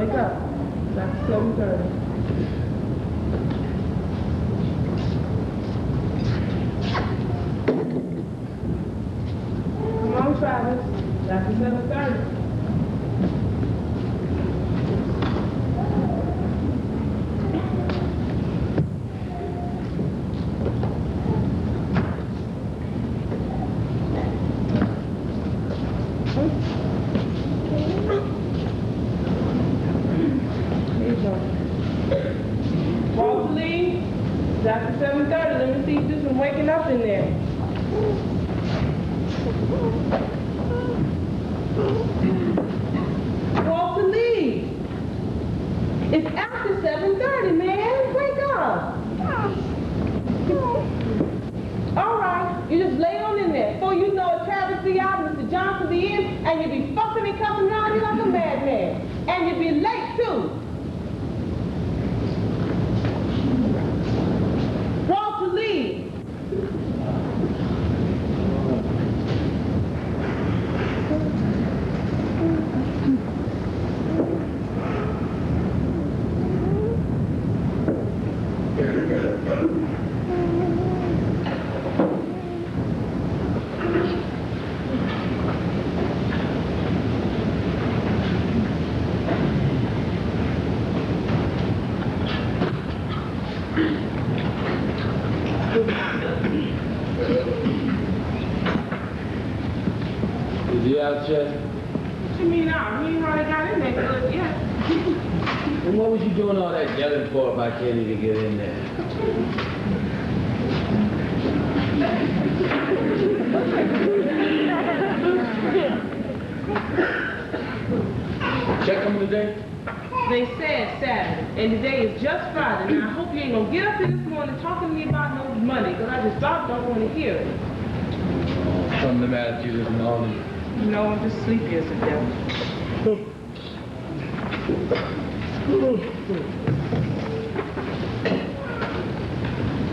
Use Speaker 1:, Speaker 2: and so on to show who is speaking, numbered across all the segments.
Speaker 1: wake up. It's after 7:30. Come on, Travis. It's after 7:30. After 7:30, let me see if this one's waking up in there. Walter Lee! It's after 7:30, man. Wake up! All right, you just lay on in there. Before you know it, Travis be out, Mr. Johnson be in, and you be fucking and cussing around here like a madman. And you be late, too.
Speaker 2: What
Speaker 1: you mean out? We ain't already got in there good yet.
Speaker 2: And what was you doing all that yelling for if I can't even get in there? Check them today?
Speaker 1: They said Saturday, and today is just Friday. Now I hope you ain't gonna get up here this morning talking to me about no money, because I just don't want to hear it.
Speaker 2: Something the matter with you this morning?
Speaker 1: No, I'm just sleepy as a devil.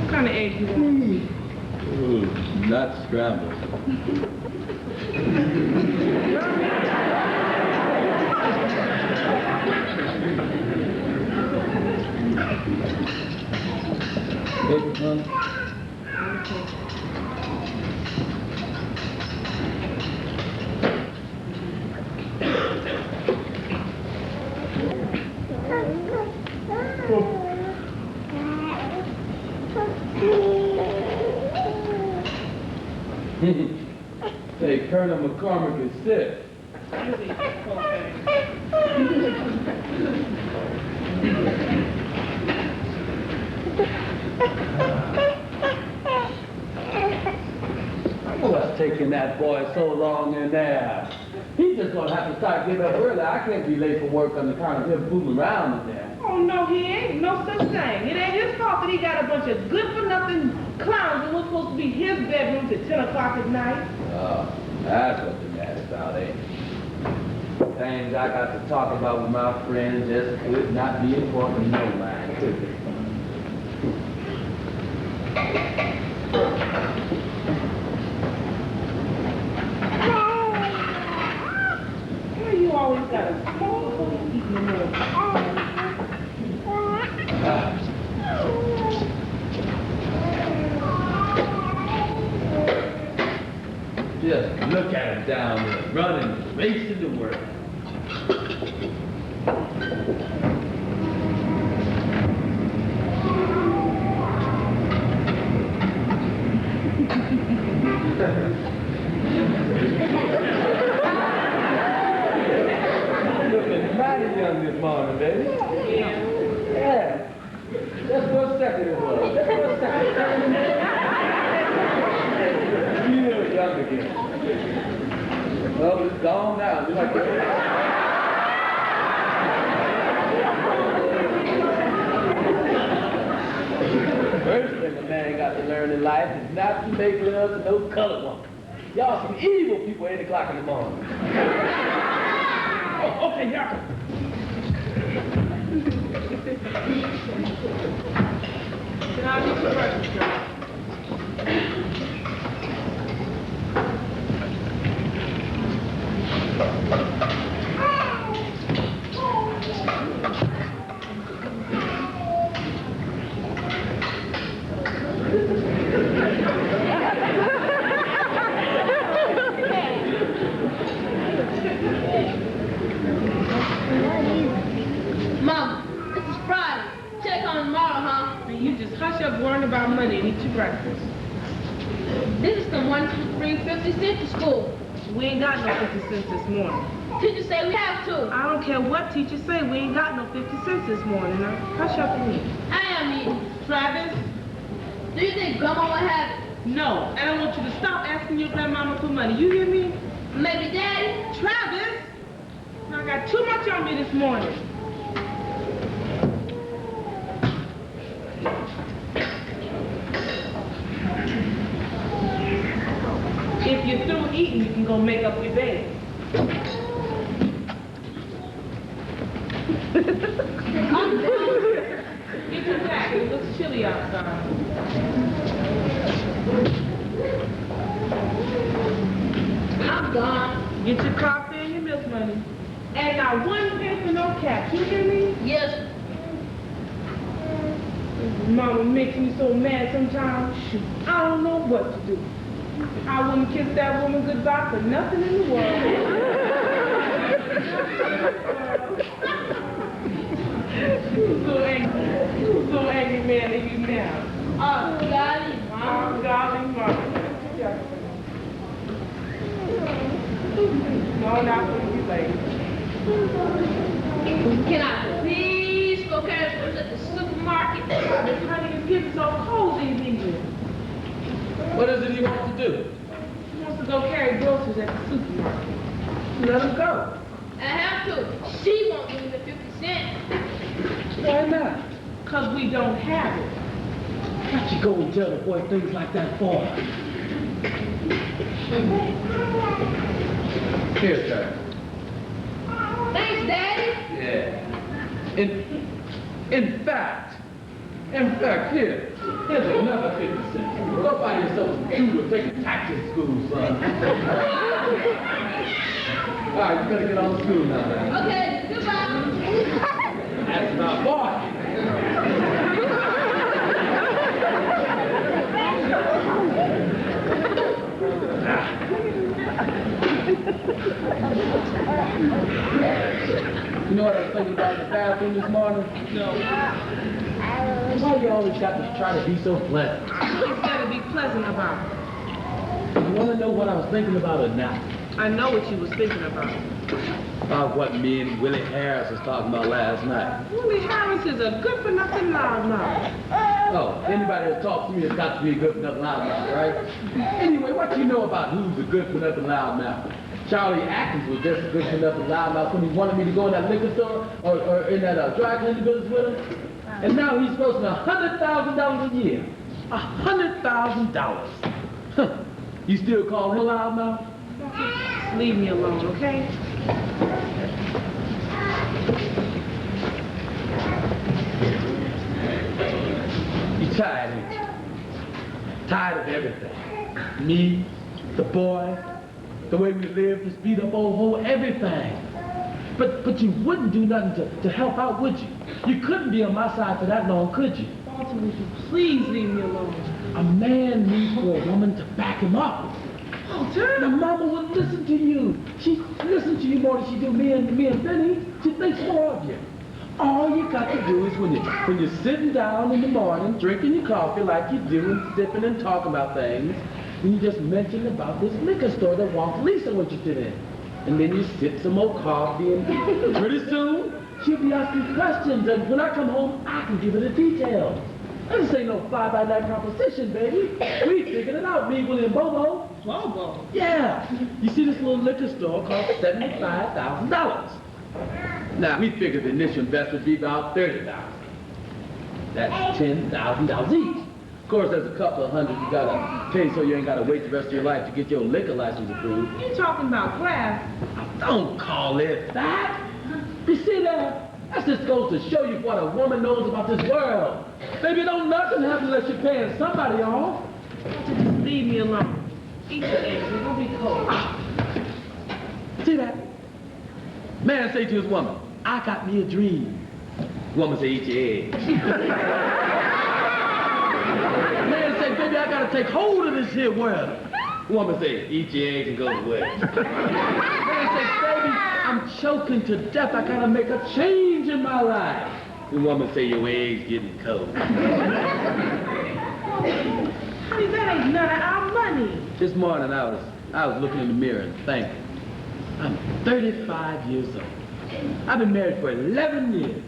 Speaker 1: What kind of egg you want?
Speaker 2: Ooh, not scrambled. Baby, honey? Hey, Colonel McCormick is sick. What's taking that boy so long in there? He's just gonna have to start getting up early. I can't be late for work on the count of him fooling around in there.
Speaker 1: Oh, no, he ain't. No such thing. It ain't his fault that he got a bunch of good-for-nothing clowns that was supposed to be his bedrooms at 10 o'clock at night.
Speaker 2: Oh, that's what the matter about, ain't it? Things I got to talk about with my friends just could not be important to no man, could they?
Speaker 1: Why you always got a small hole eating the milk?
Speaker 2: Just look at him down there, running, racing to work. Looking mighty young this morning, baby. Yeah. Just for a second it was. Just for a second. You look young again. Well, it's gone now. Just like First thing a man got to learn in life is not to make love to no colored woman. Y'all some evil people at 8 o'clock in the morning. Oh, okay, y'all.
Speaker 1: Can I get some breakfast, girl? money and eat your breakfast.
Speaker 3: This is the one to bring 50 cents to school.
Speaker 1: We ain't got no 50 cents this morning.
Speaker 3: Teacher say we have to.
Speaker 1: I don't care what teachers say, we ain't got no 50 cents this morning. Now, hush up and eat.
Speaker 3: I am eating.
Speaker 1: Travis?
Speaker 3: Do you think Grandma will have it?
Speaker 1: No, and I want you to stop asking your grandmama for money. You hear me?
Speaker 3: Maybe Daddy?
Speaker 1: Travis! I got too much on me this morning. If you're through eating, you can go make up your bed. Get your jacket, it looks chilly outside.
Speaker 3: I'm gone.
Speaker 1: Get your coffee and your milk money. And not one penny for no cash, you hear me?
Speaker 3: Yes.
Speaker 1: Mama makes me so mad sometimes. Shoot, I don't know what to do. I wouldn't kiss that woman goodbye for nothing in the world. Who's so angry? Who's so angry man at you now?
Speaker 3: Oh, golly, Mama.
Speaker 1: Oh, golly, Mama. No, not for you, lady.
Speaker 3: Can I please go carry food at the supermarket?
Speaker 1: Honey, it's getting so cold in here.
Speaker 2: What is it he wants to do?
Speaker 1: He wants to go carry groceries at the supermarket.
Speaker 2: Let him go.
Speaker 3: I have to. She won't give me the 50 cents.
Speaker 2: Why not?
Speaker 1: Because we don't have it.
Speaker 2: What you go and tell the boy things like that for? Here, sir.
Speaker 3: Thanks, Daddy.
Speaker 2: Yeah. In fact, here. Here's another 50 cents. Go buy yourself some food or take a taxi to school, son. All right, you better get on to school now, man.
Speaker 3: Okay, goodbye.
Speaker 2: That's my boy. You know what I was thinking about in the bathroom this morning?
Speaker 1: No.
Speaker 2: Why you always got to try to be so pleasant?
Speaker 1: What's got to be pleasant about?
Speaker 2: You want to know what I was thinking about or not?
Speaker 1: I know what you was thinking about.
Speaker 2: About what me and Willie Harris was talking about last night.
Speaker 1: Willie Harris is a good-for-nothing loudmouth.
Speaker 2: Oh, anybody that talks to me has got to be a good-for-nothing loudmouth, right? Anyway, what you know about who's a good-for-nothing loudmouth? Charlie Atkins was just a good-for-nothing loudmouth when he wanted me to go in that liquor store or in that dry cleaning business with him. And now he's supposed to $100,000 a year. $100,000. You still call him a loudmouth?
Speaker 1: Leave me alone, okay?
Speaker 2: You tired, ain't you? Tired of everything. Me, the boy, the way we live, this beat up old hole, everything. But you wouldn't do nothing to help out, would you? You couldn't be on my side for that long, could you?
Speaker 1: Walter, would you please leave me alone?
Speaker 2: A man needs for a woman to back him up.
Speaker 1: Walter?
Speaker 2: Now, Mama would listen to you. She listens to you more than she do me and Benny. She thinks more of you. All you got to do is when you're sitting down in the morning, drinking your coffee like you do and sipping and talking about things, and you just mention about this liquor store that wants Lisa interested in. And then you sip some more coffee and pretty soon, she'll be asking questions, and when I come home, I can give her the details. This ain't no fly-by-night proposition, baby. We figured it out, me, Willie, and Bobo.
Speaker 1: Bobo?
Speaker 2: Yeah. You see, this little liquor store costs $75,000. Now, we figured the initial investment would be about $30,000. That's $10,000 each. Of course, there's a couple of hundred you gotta pay so you ain't gotta wait the rest of your life to get your liquor license approved.
Speaker 1: You talking about grass?
Speaker 2: Don't call it that. You see that? That just goes to show you what a woman knows about this world. Baby, don't nothing happen unless you're paying somebody off.
Speaker 1: Just leave me alone. Eat your eggs, it's gonna be cold.
Speaker 2: See that? Man say to his woman, I got me a dream. Woman say, eat your eggs. Man say, baby, I gotta take hold of this here world. Woman say, eat your eggs and go to work. Man say, baby, I'm choking to death. I gotta make a change in my life. The woman say, your eggs getting cold.
Speaker 1: Honey, that ain't none of our money.
Speaker 2: This morning I was looking in the mirror and thinking, I'm 35 years old. I've been married for 11 years.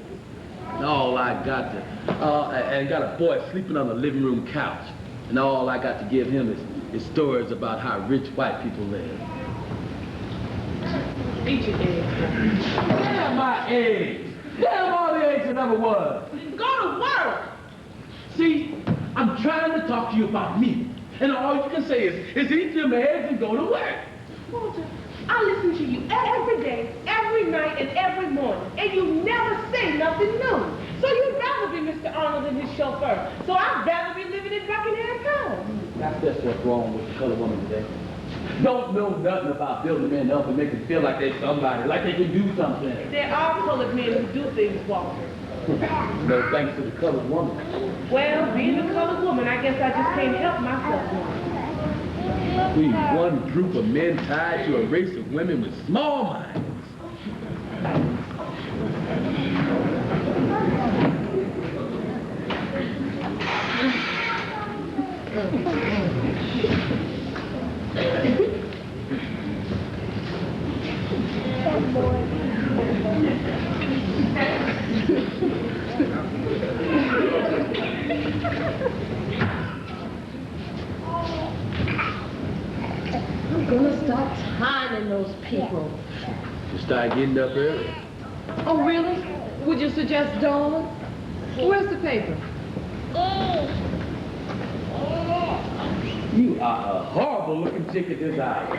Speaker 2: And all I got and got a boy sleeping on the living room couch. And all I got to give him is stories about how rich white people live.
Speaker 1: Eat your eggs.
Speaker 2: Damn my eggs! Damn all the eggs that ever was!
Speaker 1: Go to work!
Speaker 2: See, I'm trying to talk to you about me. And all you can say is eat your eggs and go to work.
Speaker 1: Walter, I listen to you every day, every night, and every morning, and you never say nothing new. So you'd rather be Mr. Arnold than his chauffeur. So I'd rather be living in Buckingham Palace.
Speaker 2: That's just what's wrong with the colored woman today. Don't know nothing about building men up and make them feel like they're somebody, like they can do something.
Speaker 1: There are colored men who do things, Walter.
Speaker 2: No thanks to the colored woman.
Speaker 1: Well, being a colored woman, I guess I just can't help myself.
Speaker 2: We one group of men tied to a race of women with small minds.
Speaker 3: I'm gonna start timing those people.
Speaker 2: You start getting up early.
Speaker 3: Oh, really? Would you suggest dawn? Where's the paper?
Speaker 2: You are a horrible looking chick at this hour.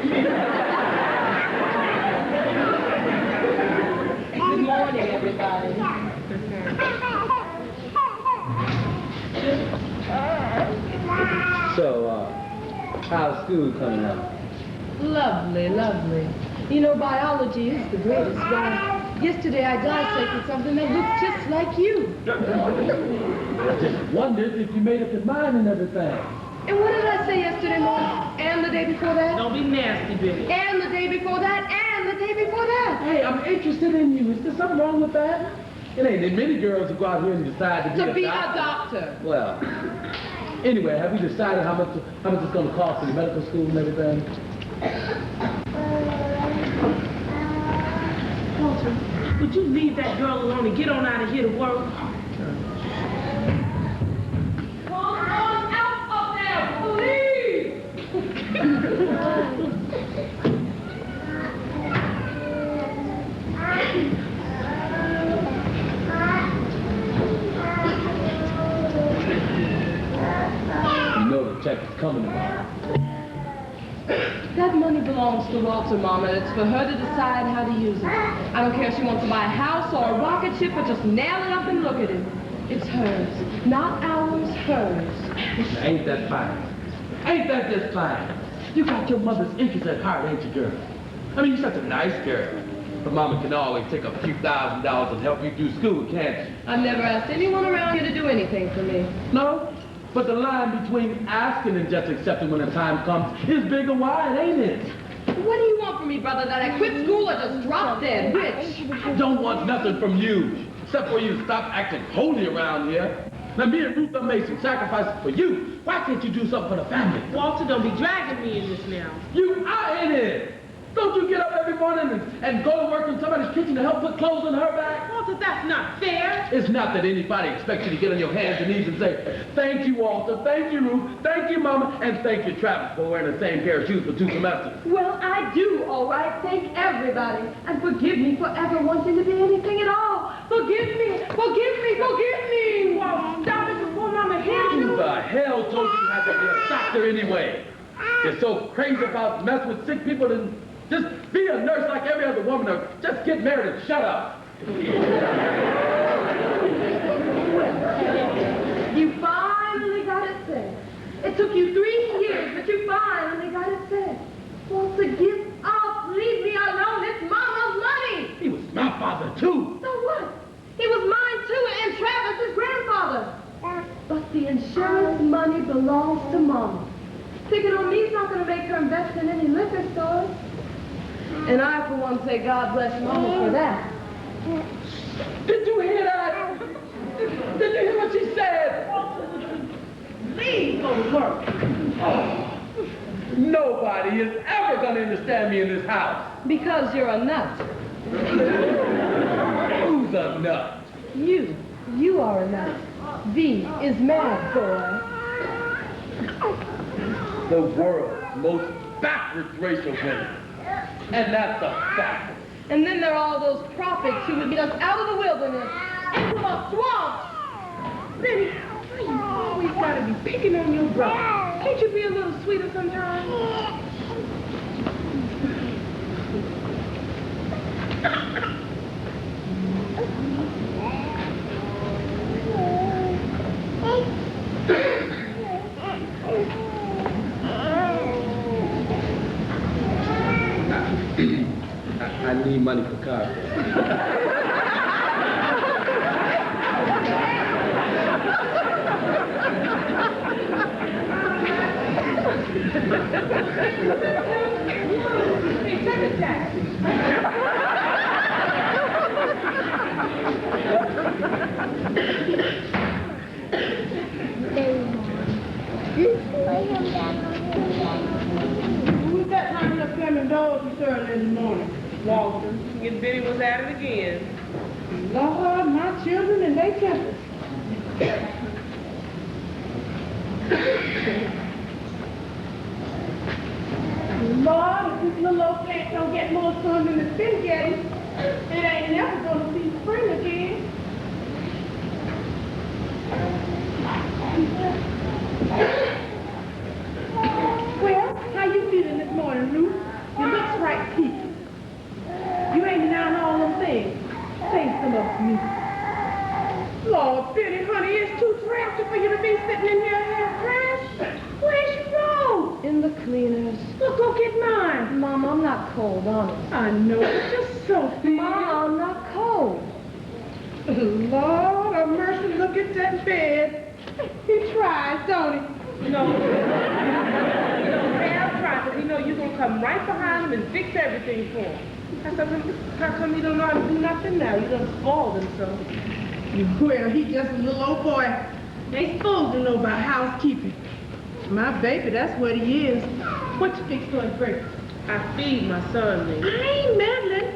Speaker 1: Good morning, everybody.
Speaker 2: So, how's school coming out?
Speaker 3: Lovely, lovely. You know, biology is the greatest. Why, yesterday I dissected something that looked just like you.
Speaker 2: I just wondered if you made up your mind and everything.
Speaker 3: And what did I say yesterday morning? And the day before that?
Speaker 1: Don't be nasty, Billy.
Speaker 3: And the day before that? And the day before that?
Speaker 2: Hey, I'm interested in you. Is there something wrong with that? It ain't that many girls who go out here and decide
Speaker 3: To be a doctor.
Speaker 2: Well, anyway, have you decided how much it's going to cost for your medical school and everything?
Speaker 1: Walter, would you leave that girl alone and get on out of here to work? Come on out of there, please!
Speaker 2: You know the check is coming tomorrow.
Speaker 3: That money belongs to Walter, Mama. It's for her to decide how to use it. I don't care if she wants to buy a house or a rocket ship, but just nail it up and look at it. It's hers. Not ours, hers.
Speaker 2: Ain't that fine? Ain't that just fine? You got your mother's interest at heart, ain't you, girl? I mean, you're such a nice girl. But Mama can always take a few $1,000s and help you through school, can't she?
Speaker 3: I've never asked anyone around here to do anything for me.
Speaker 2: No? But the line between asking and just accepting when the time comes is big and wide, ain't it?
Speaker 3: What do you want from me, brother? That I quit school or just drop dead? Which?
Speaker 2: I don't want nothing from you, except for you to stop acting holy around here. Now, me and Ruth done made some sacrifices for you. Why can't you do something for the family?
Speaker 1: Walter, don't be dragging me in this now.
Speaker 2: You are in it. Don't you get up every morning and go to work in somebody's kitchen to help put clothes on her back?
Speaker 1: Walter, that's not fair.
Speaker 2: It's not that anybody expects you to get on your hands and knees and say, thank you, Walter, thank you, Ruth, thank you, Mama, and thank you, Travis, for wearing the same pair of shoes for 2 semesters.
Speaker 3: Well, I do, all right. Thank everybody. And forgive me for ever wanting to be anything at all. Forgive me, forgive me, forgive me.
Speaker 1: Well, stop it before Mama hears
Speaker 2: Who
Speaker 1: you.
Speaker 2: the hell told you you had to be a doctor anyway? You're so crazy about messing with sick people, then just be a nurse like every other woman, or just get married and shut up.
Speaker 3: You finally got it said. It took you 3 years, but you finally got it said. Walter, give up. Leave me alone. It's Mama's money.
Speaker 2: He was my father, too.
Speaker 3: So what? He was mine, too, and Travis's grandfather. But the insurance money belongs to Mama. Picking on me's not going to make her invest in any liquor stores. And I, for one, say God bless Mama for that.
Speaker 2: Did you hear that? Did you hear what she said?
Speaker 1: please go to work.
Speaker 2: Oh, nobody is ever going to understand me in this house.
Speaker 3: Because you're a nut.
Speaker 2: Who's a nut?
Speaker 3: You. You are a nut. V is mad, boy.
Speaker 2: The world's most backwards race of women. And that's a fact.
Speaker 3: And then there are all those prophets who would get us out of the wilderness into the swamp.
Speaker 1: Benny, why you always gotta be picking on your brother? Can't you be a little sweeter sometimes?
Speaker 2: I need money for Karl.
Speaker 1: Hey, take a taxi. Who's that knocking up Clement doors so early in the morning? Walter. His Benny was at it again. Lord, my children and they tempers. Lord, if this little old plant don't get more sun than it's been getting, it ain't never gonna see spring again. Well, how you feeling this morning, Ruth? You look right peaked. You ain't denying all them things. Say some of me. Lord, Benny, honey, it's too drafty for you to be sitting in here half crashed. Where's your robe?
Speaker 3: In the cleaners.
Speaker 1: Look, go get mine.
Speaker 3: Mom, I'm not cold, honest.
Speaker 1: I know, it's just so thin.
Speaker 3: Mom, I'm not cold.
Speaker 1: Lord of mercy, look at that bed. He tries, don't he? No. Hal tries, but he know you're going to come right behind him and fix everything for him. How come you don't know how to do nothing now? You done spoiled him so. Well, he just a little old boy. Ain't supposed to know about housekeeping. My baby, that's what he is. What you fix for his breakfast? I feed my son, Lena. I ain't meddling.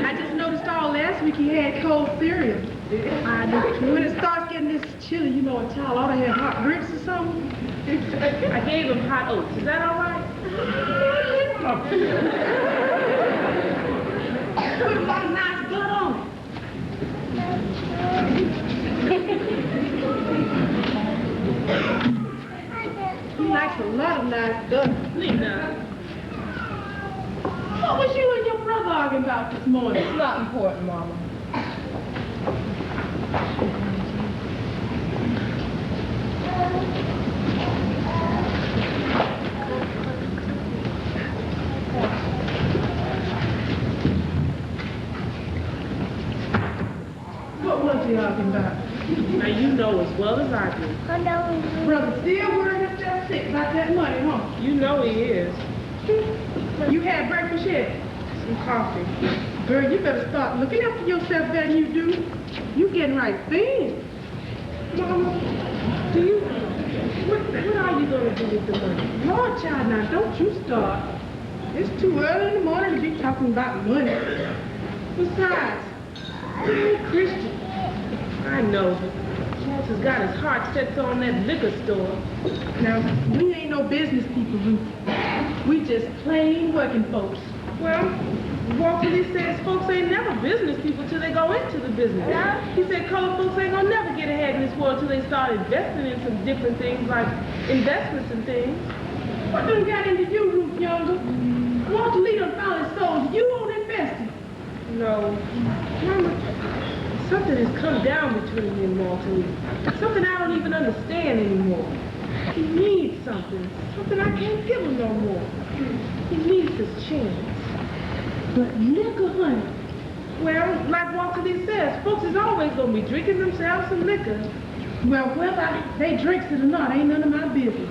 Speaker 1: I just noticed all last week he had cold cereal. I do. When it starts getting this chilly, you know a child ought to have hot drinks or something. I gave him hot oats. Is that all right? Put a lot of nice blood on it. He likes a lot of nice stuff. Lena. What was you and your brother arguing about this morning?
Speaker 3: It's not important, Mama.
Speaker 1: What was he arguing about? Now you know as well as I do. Brother still worried himself sick about that money, huh? You know he is. You had breakfast yet? Some coffee. Girl, you better start looking after yourself better than you do. You getting right thin. Mama, what are you going to do with the money? Lord, child, now don't you start. It's too early in the morning to be talking about money. Besides, I ain't Christian. I know, but Charles has got his heart set on that liquor store. Now, we ain't no business people, Ruth. We just plain working folks. Well, Walter Lee says folks ain't never business people till they go into the business. He said colored folks ain't gonna never get ahead in this world till they start investing in some different things like investments and things. What done got into you, Ruth Younger? Walter Lee done found his soul. You won't invest in. No. Mama, something has come down between me and Walter Lee. Something I don't even understand anymore. He needs something. Something I can't give him no more. He needs his chance. But liquor, honey. Well, like Walter Lee says, folks is always going to be drinking themselves some liquor. Well, whether they drinks it or not ain't none of my business.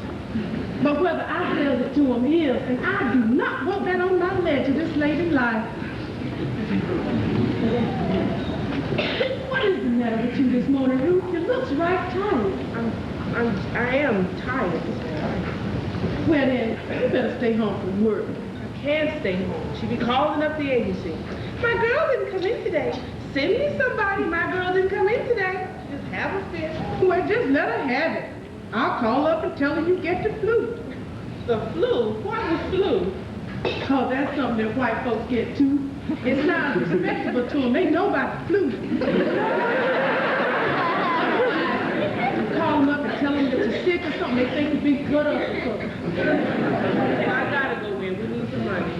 Speaker 1: But whether I sells it to them is, and I do not want that on my ledger this late in life. What is the matter with you this morning, Ruth? You
Speaker 3: looks right tired.
Speaker 1: I am tired.
Speaker 3: Well then, you better stay home from work.
Speaker 1: I can't stay home. She be calling up the agency. My girl didn't come in today. Send me somebody. My girl didn't come in today. Just have a fit.
Speaker 3: Well, just let her have it. I'll call up and tell her you get the flu.
Speaker 1: The flu? What was flu?
Speaker 3: Oh, that's something that white folks get too. It sounds respectable to them. They know about the flu. Call them up and tell them that you're sick or something. They think you've been cut up or something.
Speaker 1: I gotta go in. We need some money.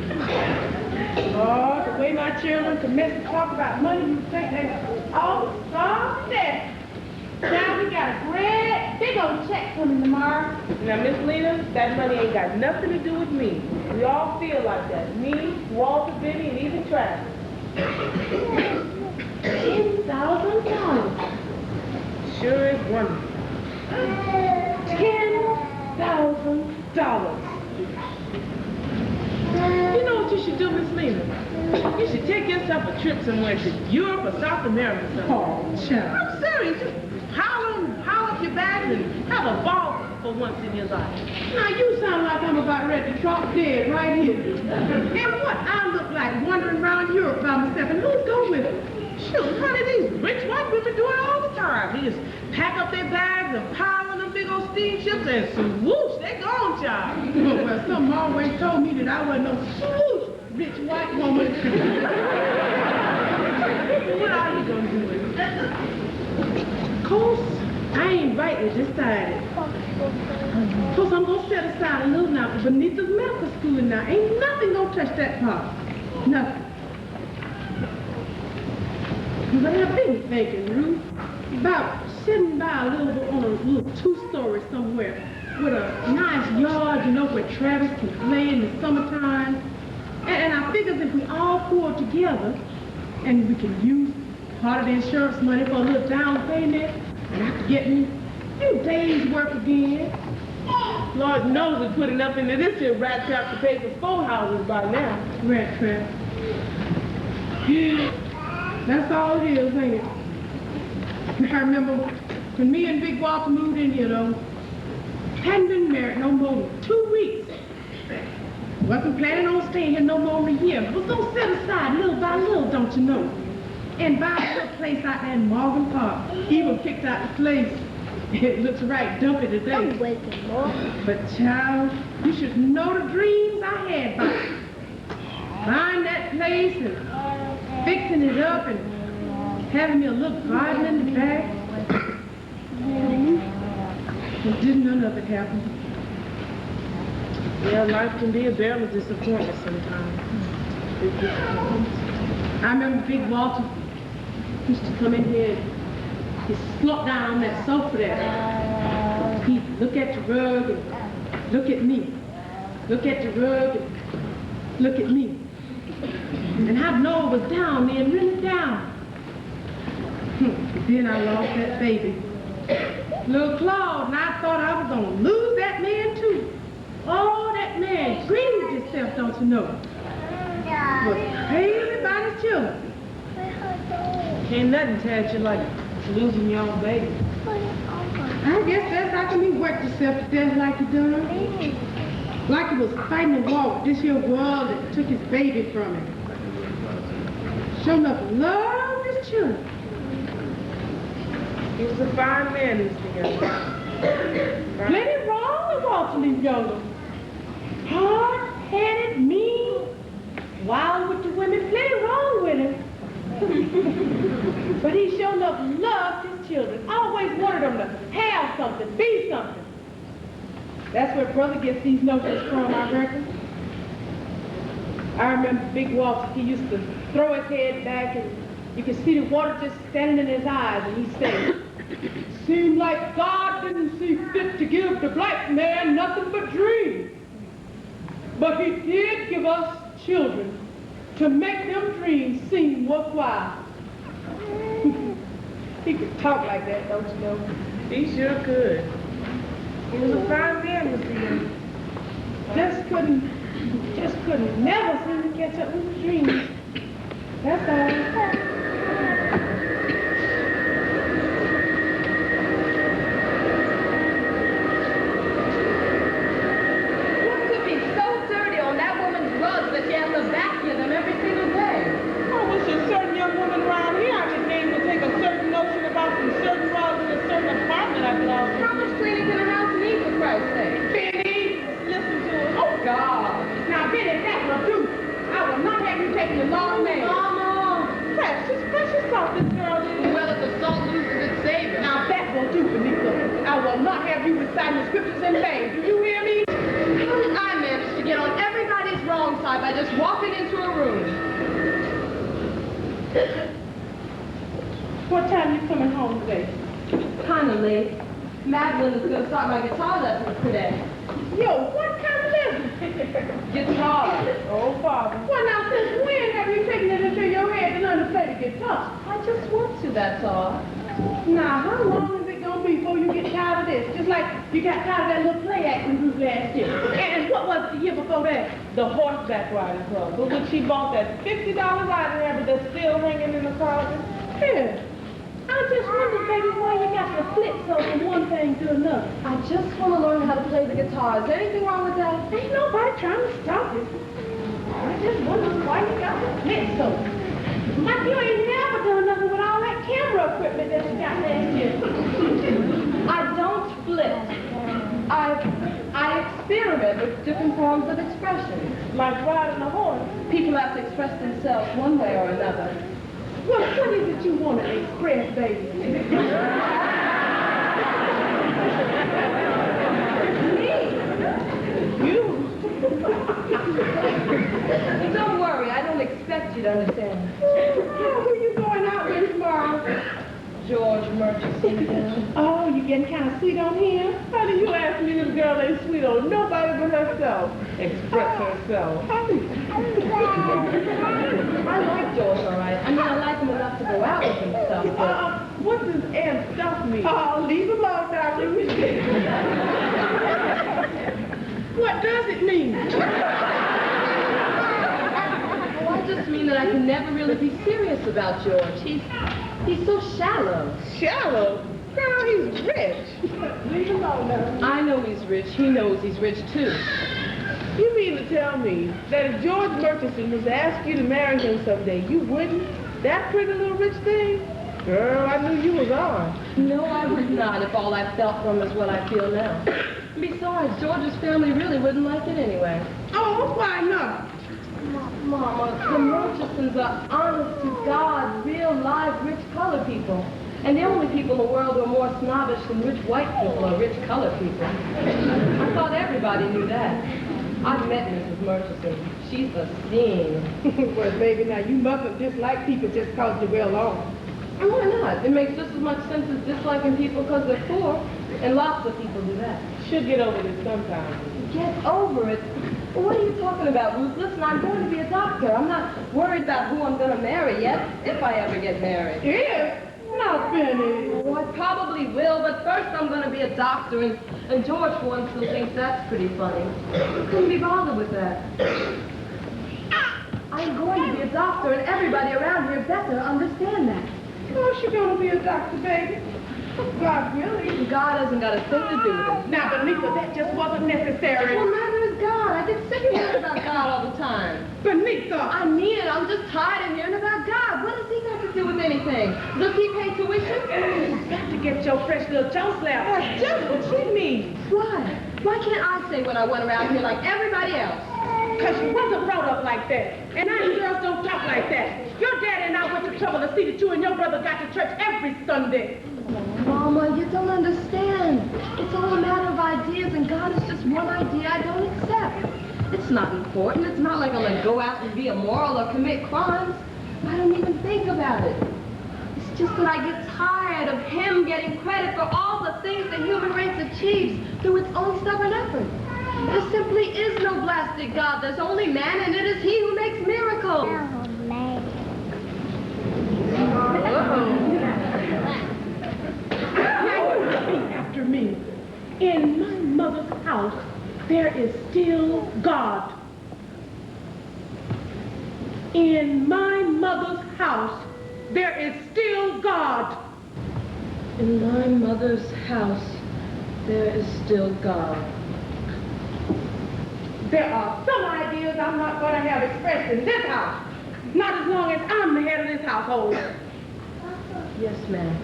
Speaker 3: Oh, the way my children commence to talk about money, you think they all starved to death. Now we got a great big old check coming tomorrow.
Speaker 1: Now, Miss Lena, that money ain't got nothing to do with me. We all feel like that. Me, Walter, Benny, and even Travis.
Speaker 3: $10,000.
Speaker 1: Sure is wonderful.
Speaker 3: $10,000.
Speaker 1: You know what you should do, Miss Lena? You should take yourself a trip somewhere to Europe or South America or something.
Speaker 3: Oh, child.
Speaker 1: I'm serious. Just pile up your bags and have a ball for once in your life.
Speaker 3: Now you sound like I'm about ready to drop dead right here. And what I look like wandering around Europe by myself, and who's going with me?
Speaker 1: Shoot, honey, these rich white women do it all the time. They just pack up their bags and pile on them big old steamships and swoosh, they gone, child.
Speaker 3: Well, something always told me that I wasn't no swoosh rich white woman.
Speaker 1: What are you gonna do with it?
Speaker 3: Of course, I ain't rightly decided. Of course, I'm gonna set aside a little now for Beneatha's medical school now. Ain't nothing gonna touch that part. Nothing. But I've been thinking, Ruth, about sitting by a little on a little two-story somewhere with a nice yard, you know, where Travis can play in the summertime. And I figure if we all pull together and we can use part of the insurance money for a little down payment, and I could get me a few days' work again.
Speaker 1: Lord knows we put enough into this here rat trap to pay for 4 houses by now.
Speaker 3: Rat trap. Yeah. That's all it is, ain't it? I remember when me and Big Walter moved in here, though, hadn't been married no more than 2 weeks. Wasn't planning on staying here no more than a year. Was gonna set aside little by little, don't you know? And buy a little place out there in Morgan Park. Even picked out the place. It looks right dumpy today.
Speaker 4: I'm waking up.
Speaker 3: But child, you should know the dreams I had about it. Buying that place and fixing it up and having me a little garden in the back. But didn't none of it happen.
Speaker 1: Yeah, life can be a barrel of disappointment sometimes. Big disappointment.
Speaker 3: I remember Big Walter used to come in here and he'd slump down on that sofa there. He'd look at the rug and look at me. Look at the rug and look at me. And I'd know it was down there, really down. Then I lost that baby. Little Claude, and I thought I was going to lose that man too. Oh, that man grieved himself, don't you know? Was crazy about his children.
Speaker 1: Ain't nothing touch you like losing your own baby.
Speaker 3: I guess that's how come he worked himself to death like he done. Like he was fighting a war with this here world that took his baby from him. Sure enough, loved his children.
Speaker 1: He was a fine man, Mr. Young.
Speaker 3: Plenty wrong with Walter Lee Younger. Hard-headed, mean, wild with the women, plenty wrong with him. But he sure enough loved his children. Always wanted them to have something, be something. That's where brother gets these notions from, I reckon. I remember Big Walter, he used to throw his head back and you could see the water just standing in his eyes, and he'd say, "Seemed like God didn't see fit to give the black man nothing but dreams. But he did give us children to make them dreams seem worthwhile." He could talk like that, don't you know?
Speaker 1: He sure could. He was a fine man, Mr. Young.
Speaker 3: Just couldn't never seem to catch up with his dreams. That's all.
Speaker 1: taking the long name.
Speaker 3: Mama!
Speaker 1: Precious thought this girl is.
Speaker 3: Well, if the salt loses its savor.
Speaker 1: Now that will do, Beneatha. I will not have you reciting the scriptures in vain. Do you hear me?
Speaker 3: How did I manage to get on everybody's wrong side by just walking into a room?
Speaker 1: What time you coming home today?
Speaker 3: Kind of late. Madeline is going to start my guitar lessons today.
Speaker 1: Yo, what kind of lesson?
Speaker 3: Guitar.
Speaker 1: Oh, Father. Well, now, since when have you taken it into your head to learn to play the guitar?
Speaker 3: I just want to, that's all.
Speaker 1: Now, how long is it going to be before you get tired of this? Just like you got tired of that little play acting group last year. And what was it the year before that? The Horseback Riding Club, for which she bought that $50 riding habit that's still hanging in the closet. Here. I just wondered, baby, why you got the flip so from one thing to another.
Speaker 3: I just want to learn how to play the guitar. Is there anything wrong with that?
Speaker 1: Ain't nobody trying to stop you. I just wondered why you got the flip so. Like you ain't never done nothing with all that camera equipment that you got last year.
Speaker 3: I don't flip. I experiment with different forms of expression.
Speaker 1: Like riding a horse.
Speaker 3: People have to express themselves one way or another.
Speaker 1: What is it you want to express, baby? You?
Speaker 3: Don't worry, I don't expect you to understand.
Speaker 1: Who you going out with tomorrow?
Speaker 3: George Murchinson.
Speaker 1: Oh, you getting kind of sweet on him? How do you ask me this girl ain't sweet on nobody but herself? Express herself.
Speaker 3: I like George, all right. I mean, I like him enough to go out with him and stuff, but...
Speaker 1: What does and stuff mean? Oh, leave him alone now, Ruth. What does it mean?
Speaker 3: Oh, I just mean that I can never really be serious about George. He's so shallow.
Speaker 1: Shallow? Girl, he's rich. Leave him alone now.
Speaker 3: I know he's rich. He knows he's rich, too.
Speaker 1: You mean to tell me that if George Murchinson was to ask you to marry him someday, you wouldn't? That pretty little rich thing? Girl, I knew you was on.
Speaker 3: No, I would not if all I felt from is what I feel now. Besides, George's family really wouldn't like it anyway.
Speaker 1: Oh, why not?
Speaker 3: Mama, the Murchisons are honest to God, real, live, rich colored people. And the only people in the world who are more snobbish than rich white people are rich colored people. I thought everybody knew that. I've met Mrs. Murchison. She's a scene.
Speaker 1: Well, baby, now you mustn't dislike people just because you're well off.
Speaker 3: And why not? It makes just as much sense as disliking people because they're poor. And lots of people do that.
Speaker 1: She'll get over this sometime.
Speaker 3: Get over it? Well, what are you talking about, Ruth? Listen, I'm going to be a doctor. I'm not worried about who I'm going to marry yet, if I ever get married.
Speaker 1: If? Now, Benny.
Speaker 3: Oh, I probably will, but first I'm going to be a doctor, and George, for one, still thinks that's pretty funny. I couldn't be bothered with that. I'm going to be a doctor, and everybody around here better understand that.
Speaker 1: Oh, she's going to be a doctor, baby. God, really?
Speaker 3: God hasn't got a thing to do with it.
Speaker 1: Now, Beneatha, that just wasn't necessary.
Speaker 3: Well, neither is God. I get sick of hearing about God all the time.
Speaker 1: Beneatha!
Speaker 3: I mean it. I'm just tired of hearing about God. What does he got to do with anything? Does he pay tuition?
Speaker 1: You've got to get your fresh little toe slap. That's just what she needs.
Speaker 3: Why? Why can't I say what I want around here like everybody else?
Speaker 1: Because you wasn't brought up like that. And now you girls don't talk like that. Your daddy and I went to trouble to see that you and your brother got to church every Sunday.
Speaker 3: Mama, you don't understand. It's all a matter of ideas, and God is just one idea I don't accept. It's not important. It's not like I'm going to go out and be immoral or commit crimes. I don't even think about it. It's just that I get tired of him getting credit for all the things the human race achieves through its own stubborn effort. There simply is no blasted God. There's only man, and it is he who makes miracles.
Speaker 1: Repeat after me. In my mother's house, there is still God. In my mother's house, there is still God.
Speaker 3: In my mother's house, there is still God.
Speaker 1: There are some ideas I'm not going to have expressed in this house. Not as long as I'm the head of this household.
Speaker 3: Yes, ma'am.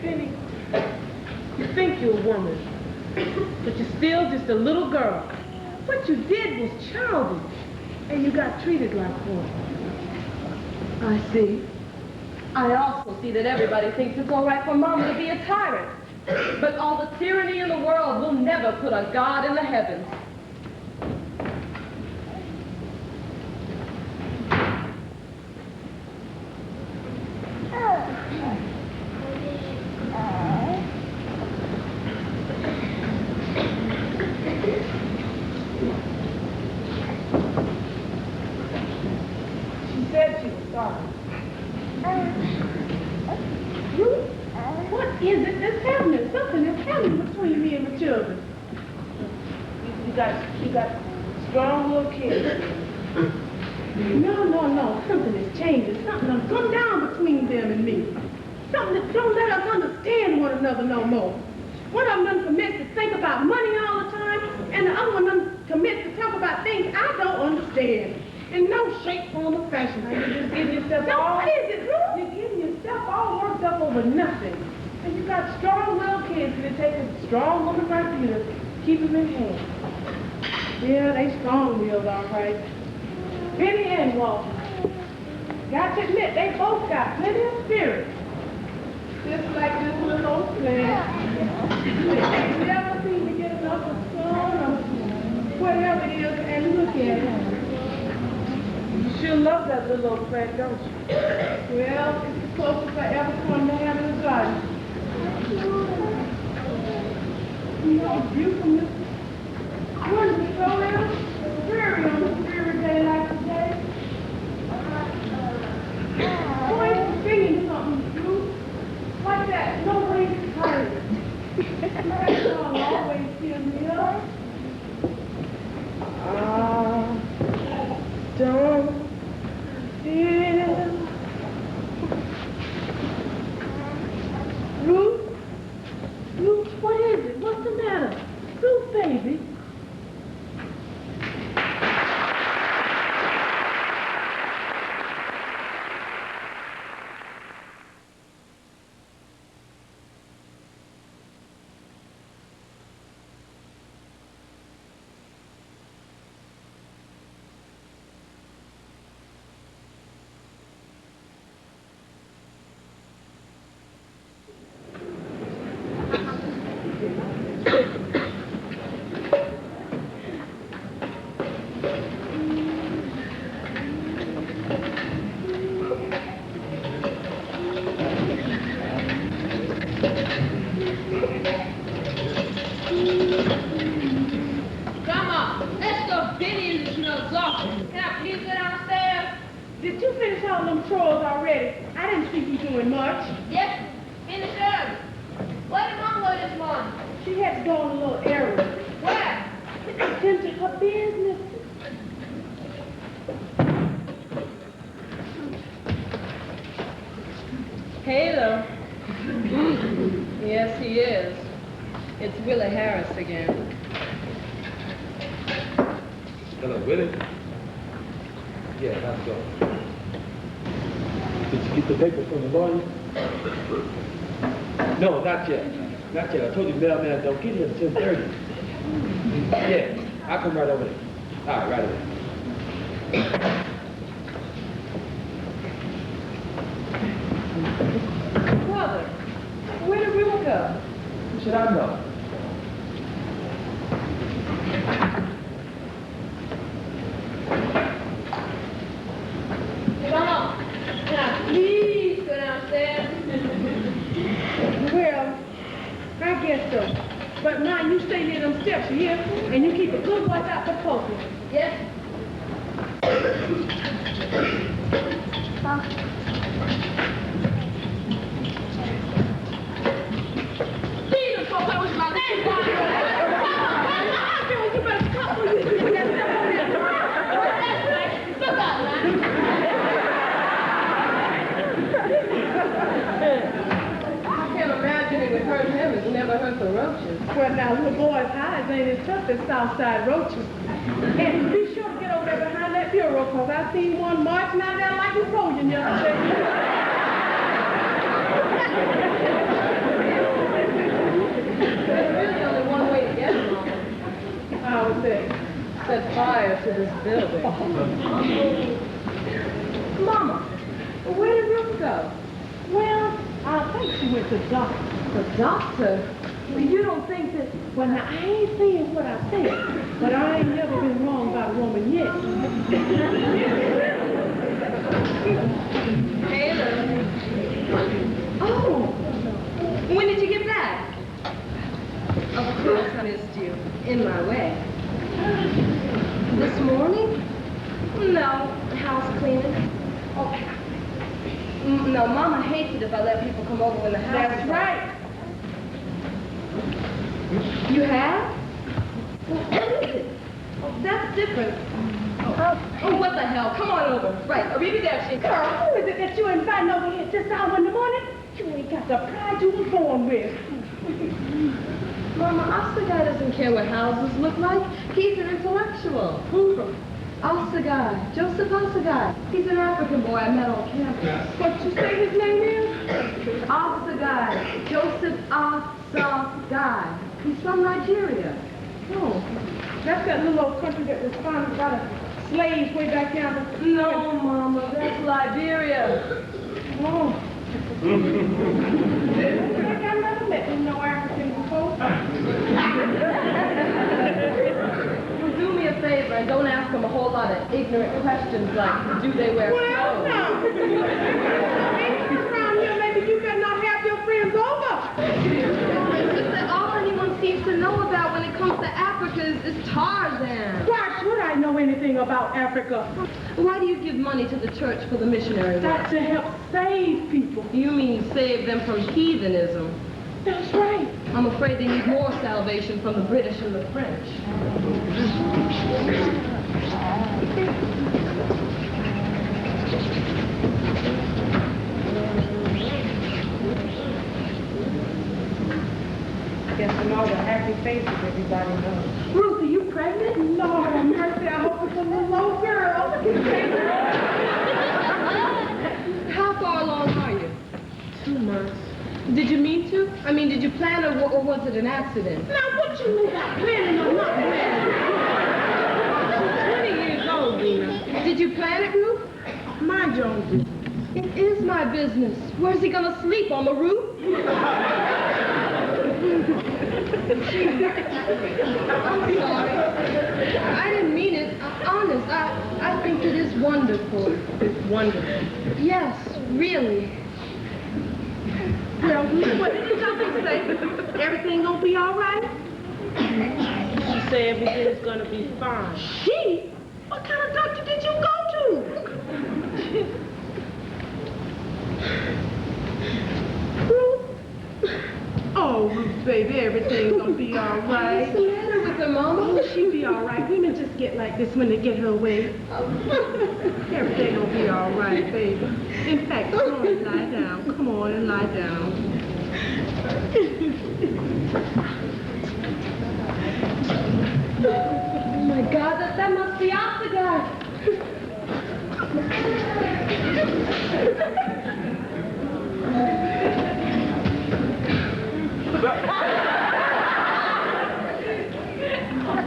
Speaker 1: Benny, you think you're a woman, But you're still just a little girl. What you did was childish, and you got treated like one.
Speaker 3: I see. I also see that everybody thinks it's all right for Mama to be a tyrant. But all the tyranny in the world will never put a God in the heavens.
Speaker 1: She said she was sorry. Ruth, what is it that's happening? Something is happening between me and the children. You got strong little kids. No. Something is changing. Something has come down between them and me. Something that don't let us understand one another no more. One of them commits to think about money all the time, and the other one commits to talk about things I don't understand. In no shape, form, or fashion. You're just getting yourself What is it, Ruth? You're getting yourself all worked up over nothing. And you got strong little kids that take a strong woman like you to keep them in hand. Yeah, they strong-willed, all right. Benny and Walter. Got to admit, they both got plenty of spirit. Just like this little old plant. They never seem to get enough of sun or whatever it is, and look at it. You sure love that little old plant, don't you? Well, it's the closest I ever come to having a garden. You know, beautiful, Mr. Wouldn't you go there? Very on a dreary day like today. Boy, singing something, Ruth. Like that, nobody's tired. That song always fills me up. Don't feel. Ruth, what is it? What's the matter? Ruth, baby. Did you finish all them chores already? I didn't see you doing much.
Speaker 3: Yes, finished early. Where did Mom go this morning?
Speaker 1: She had to go on a little errand.
Speaker 3: Where?
Speaker 1: Attend to her business.
Speaker 3: Halo. Yes, he is. It's Willie Harris again.
Speaker 2: Hello, Willie? Yeah, let's go. Did you get the paper from the lawyer? No, not yet. Not yet. I told you, mailman, don't get here until 10:30. Yeah, I'll come right over there. All right, right away.
Speaker 3: Brother, where did Ruth go?
Speaker 2: Should I know?
Speaker 3: Come on. Now, please go downstairs.
Speaker 1: Well, I guess so. But mind you stay near them steps, you hear? And you keep a good watch out for poking.
Speaker 3: Yes. Peter, folks, that was my name.
Speaker 1: You better stop when you do that stuff on that.
Speaker 3: Look out, man. I can't imagine it would hurt him. It's never hurt the roaches.
Speaker 1: Well, now, little boys' eyes ain't as tough as Southside roaches. And be sure to get over there behind that bureau, because I seen one marching out there like a Trojan yesterday.
Speaker 3: There's really only one way to set fire to this building. Mama, where did Ruth go?
Speaker 1: Well, I think she went to the doctor.
Speaker 3: The doctor? You don't think that...
Speaker 1: Well, now, I ain't saying what I said, but I ain't never been wrong about a woman yet.
Speaker 3: Taylor. Oh, when did you get back? Of course I missed you. In my way. This morning? No, house cleaning. Oh, no, Mama hates it if I let people come over when the house
Speaker 1: That's
Speaker 3: is
Speaker 1: right.
Speaker 3: You have? Well, what is it? Oh, that's different. Oh, what the hell? Come on over. Right, Arriba Dapchi.
Speaker 1: Karl, who is it that you inviting over here this hour in the morning? You ain't got the pride you was born with.
Speaker 3: Mama, Asagai doesn't care what houses look like. He's an intellectual.
Speaker 1: Who?
Speaker 3: Asagai. Joseph Asagai. He's an African boy I met on campus.
Speaker 1: What you say his name is?
Speaker 3: Asagai. Joseph Asagai. He's from Nigeria.
Speaker 1: Oh, that's that little old country that was founded by the slaves way back down.
Speaker 3: No, Mama, that's Liberia.
Speaker 1: Oh. I never met no African before.
Speaker 3: Do me a favor and don't ask them a whole lot of ignorant questions like, do they wear
Speaker 1: Well,
Speaker 3: clothes?
Speaker 1: no. Around here, maybe you better not have your friends over.
Speaker 3: It's just that all anyone seems to know about when it comes to Africa is Tarzan.
Speaker 1: Why should I know anything about Africa?
Speaker 3: Why do you give money to the church for the missionary work?
Speaker 1: That's to help save people.
Speaker 3: You mean save them from heathenism?
Speaker 1: That's right.
Speaker 3: I'm afraid they need more salvation from the British and the French.
Speaker 1: I guess from all the happy faces everybody knows.
Speaker 3: Ruth, are you pregnant?
Speaker 1: Lord have mercy, I hope it's a little old girl.
Speaker 3: How far along are you?
Speaker 1: 2 months.
Speaker 3: Did you mean to? I mean, did you plan or was it an accident?
Speaker 1: Now, what you mean by planning or not planning? I'm 20 years old, Lena.
Speaker 3: Did you plan it, Ruth?
Speaker 1: Mind your own business.
Speaker 3: It is my business. Where's he gonna sleep, on the roof? I'm sorry. I didn't mean it. Honest, I think it is wonderful.
Speaker 1: It's wonderful.
Speaker 3: Yes, really.
Speaker 1: Well, what did you say? Everything gonna be all right? She said everything's gonna be fine. She? What kind of doctor did you go to? Ruth? Oh, Ruth, baby, everything's gonna be all right.
Speaker 3: What's the matter with her, Mama?
Speaker 1: Oh, she'll be all right. Women just get like this when they get her way. Everything will be all right, baby. In fact, come on and lie down. Come on and lie down.
Speaker 3: Oh my God, that must be Asagai.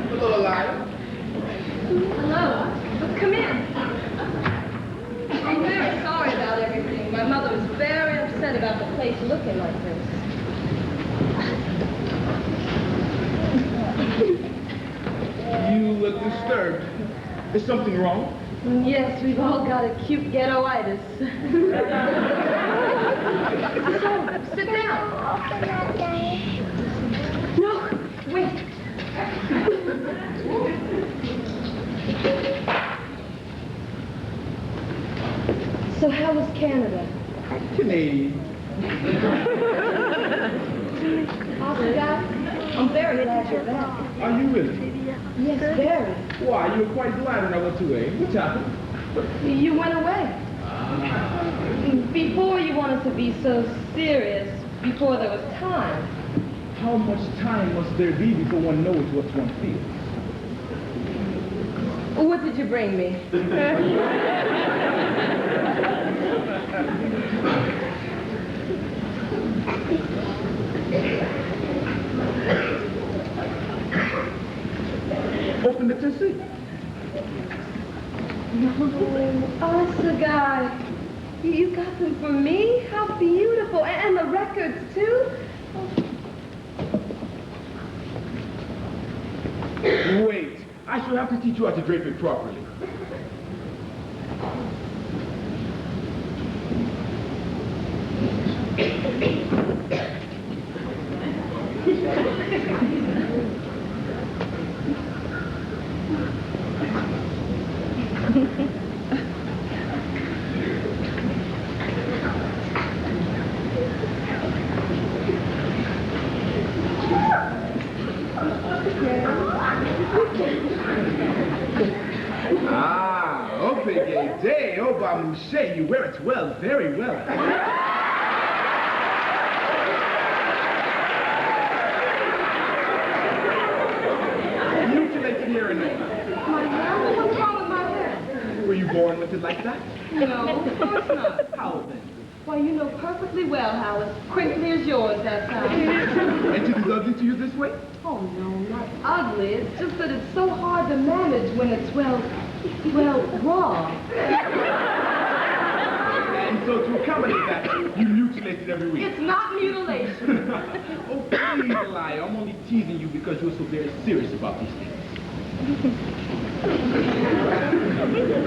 Speaker 2: Hello, Lyle.
Speaker 3: Hello. Come in. I'm very sorry about everything. My mother was very upset about the place looking like this.
Speaker 2: You look disturbed. Is something wrong?
Speaker 3: Yes, we've all got acute ghettoitis. So, sit down. No, wait. So how was Canada?
Speaker 2: Canadian.
Speaker 3: Asagai, I'm very glad you're back.
Speaker 2: Are you really?
Speaker 3: Yes, very.
Speaker 2: Why, you were quite glad when I went away. What happened?
Speaker 3: You went away. Before you wanted to be so serious, before there was time.
Speaker 2: How much time must there be before one knows what one feels?
Speaker 3: What did you bring me?
Speaker 2: Open in the Tennessee.
Speaker 3: No, Asagai. You got them for me? How beautiful. And the records, too?
Speaker 2: Wait, I shall have to teach you how to drape it properly. You wear it well, very well. Mutilated hair and all.
Speaker 3: My hair? What's wrong with my hair?
Speaker 2: Were you born with it like that?
Speaker 3: No, of course not.
Speaker 2: How then?
Speaker 3: Why, you know perfectly well how as crinkly as yours that time.
Speaker 2: And it is ugly to you this way?
Speaker 3: Oh, no, not ugly. It's just that it's so hard to manage when it's, well, raw.
Speaker 2: And so to accommodate that, you mutilate it every week.
Speaker 3: It's not mutilation.
Speaker 2: Oh, please, Lyle. I'm only teasing you because you're so very serious about these things. Do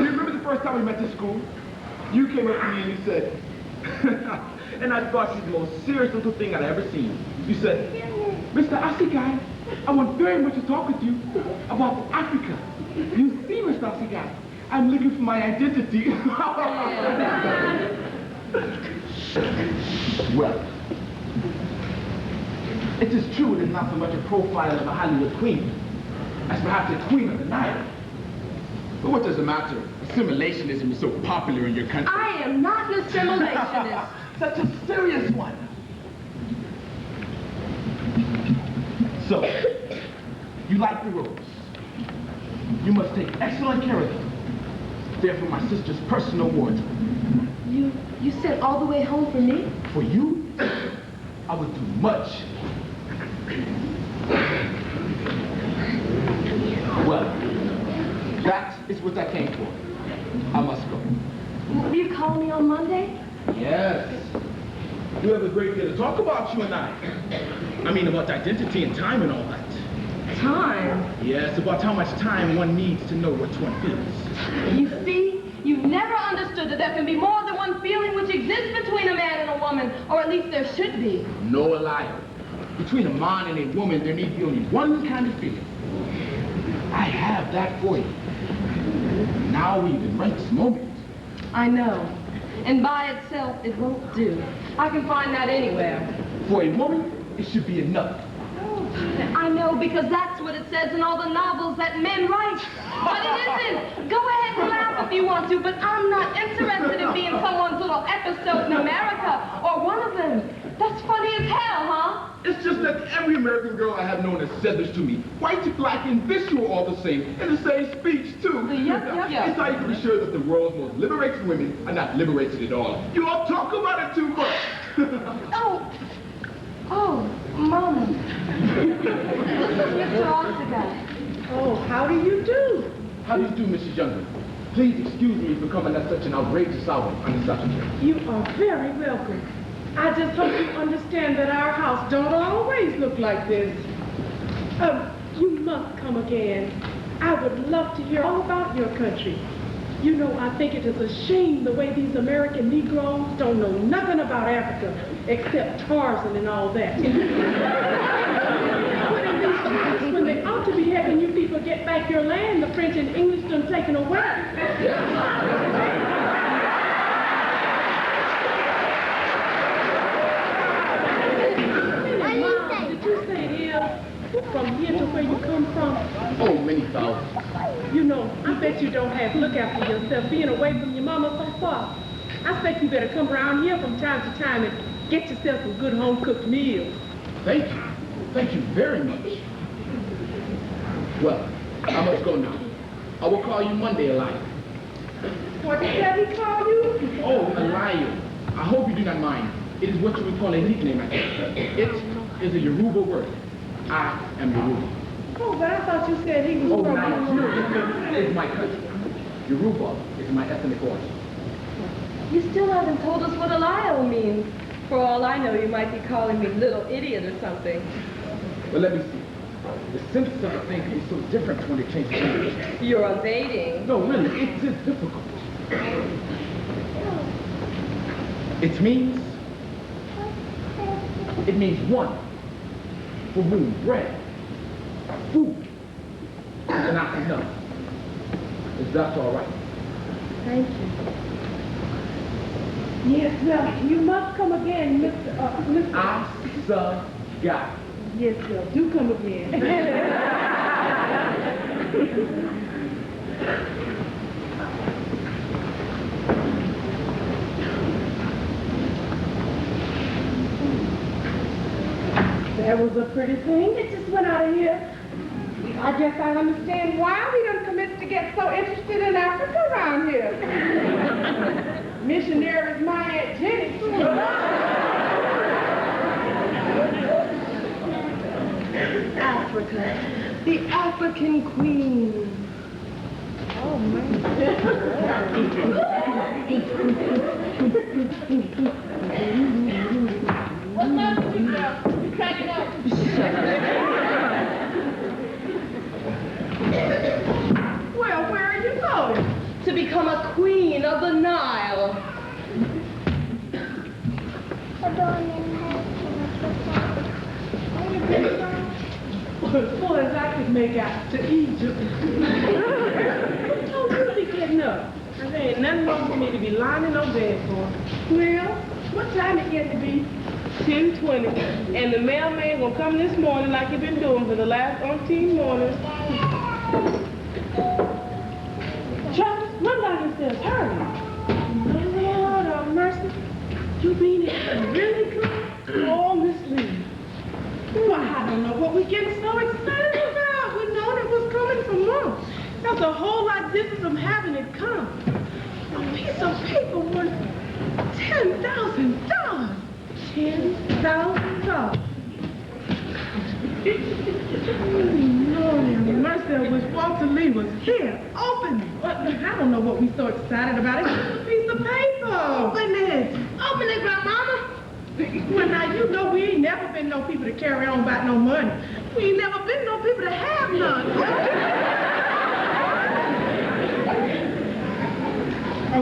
Speaker 2: you remember the first time we met at school? You came up to me and you said, and I thought you the most serious little thing I'd ever seen. You said, Mr. Asagai, I want very much to talk with you about Africa. You see, Mr. Asagai, I'm looking for my identity. Well, it is true it is not so much a profile of a Hollywood queen as perhaps a queen of the Nile. But what does it matter? Assimilationism is so popular in your country.
Speaker 3: I am not an assimilationist.
Speaker 2: Such a serious one. So, you like the rose. You must take excellent care of them. They're for my sister's personal wardrobe.
Speaker 3: You sent all the way home for me?
Speaker 2: For you, I would do much. Well, that is what I came for. I must go.
Speaker 3: Will you call me on Monday?
Speaker 2: Yes. We have a great deal to talk about, you and I. I mean, about identity and time and all that.
Speaker 3: Time?
Speaker 2: Yes, about how much time one needs to know what one feels.
Speaker 3: You see, you've never understood that there can be more than one feeling which exists between a man and a woman, or at least there should be.
Speaker 2: No, Lyle. Between a man and a woman, there need be only one kind of feeling. I have that for you. Now we even right this moment.
Speaker 3: I know. And by itself, it won't do. I can find that anywhere.
Speaker 2: For a woman, it should be enough.
Speaker 3: I know, because that's what it says in all the novels that men write. But it isn't. Go ahead and laugh if you want to, but I'm not interested in being someone's little episode in America, or one of them. That's funny as hell, huh?
Speaker 2: It's just that every American girl I have known has said this to me. White, black, and this, you are all the same, in the same speech, too.
Speaker 3: Yep.
Speaker 2: It's how you can be sure that the world's most liberated women are not liberated at all. You all talk about it too much.
Speaker 3: Oh, Mama. Mr. Osadebe.
Speaker 1: Oh, how do you do?
Speaker 2: How do you do, Mrs. Younger? Please excuse me for coming at such an outrageous hour on the subject.
Speaker 1: You are very welcome. I just hope you understand that our house don't always look like this. You must come again. I would love to hear all about your country. You know, I think it is a shame the way these American Negroes don't know nothing about Africa except Tarzan and all that. When they ought to be having you people get back your land the French and English done taken away. Did you say it is from here to where you come from?
Speaker 2: Oh, many thousands.
Speaker 1: You know, I bet you don't have to look after yourself being away from your mama so far. I expect you better come around here from time to time and get yourself some good home-cooked meals.
Speaker 2: Thank you. Thank you very much. Well, I must go now. I will call you Monday, Lyle.
Speaker 1: What did Daddy call you?
Speaker 2: Oh, Lyle. I hope you do not mind. It is what you would call a nickname, I think. It is a Yoruba word. I am Yoruba.
Speaker 1: Oh, but I thought you said he was from...
Speaker 2: Nigeria is my country. Yoruba is my ethnic origin.
Speaker 3: You still haven't told us what a Lyle means. For all I know, you might be calling me little idiot or something.
Speaker 2: Well, let me see. The sense of a thing can be so different when it changes language.
Speaker 3: You're evading.
Speaker 2: No, really, it is difficult. It means one for whom bread, food is not enough. Is that all right?
Speaker 3: Thank you.
Speaker 1: Yes, sir. You must come again, Mr.
Speaker 2: Asagai.
Speaker 1: Yes, sir. Do come again. That was a pretty thing that just went out of here. I guess I understand why we done commit to get so interested in Africa around here. Missionary is my Aunt Jenny.
Speaker 3: Africa. The African queen.
Speaker 1: Oh, man. What's up with you, girl? You cracking up? Well, where are you going?
Speaker 3: To become a queen of the Nile.
Speaker 1: As full as I could make out to Egypt. Oh, you be getting up. There ain't nothing wrong for me to be lying in no bed for. Well, what time it get to be? 10:20. And the mailman gonna come this morning like he been doing for the last umpteen mornings. Travis, run down the stairs, hurry. Lord of mercy. You mean it's really good? Oh, Miss Lena. Well, I don't know what we're getting so excited about. We known it was coming for months. That's a whole lot different from having it come. A piece of paper worth $10,000. $10,000. Lord have mercy, I wish Walter Lee was here. Open it. I don't know what we're so excited about. It's just a piece of paper. Open it. Open it, Grandmama. Well, now, you know we ain't never been no people to carry on about no money. We ain't never been no people to have none.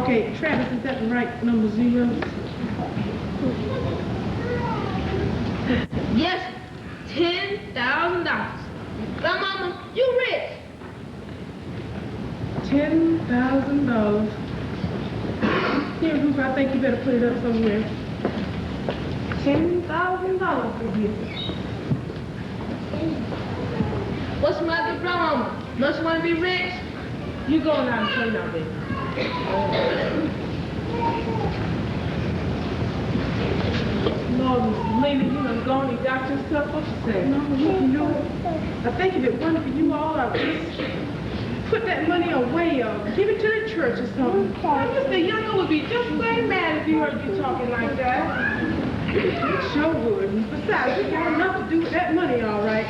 Speaker 1: Okay, Travis, is that the right number 0?
Speaker 3: Yes, $10,000. Grandmama, you rich.
Speaker 1: $10,000. Here, Ruth, I think you better put it up somewhere. $10,000 for you.
Speaker 3: What's my good grandmama? Don't you want to be rich?
Speaker 1: You go now and play now, baby. Lord, Lena, you done gone and got yourself upset. No, you know, I think if it wasn't for you all, I would just put that money away or give it to the church or something. Mr. Younger would be just plain mad if he heard you talking like that. It sure would. Besides, you got enough to do with that money, all right.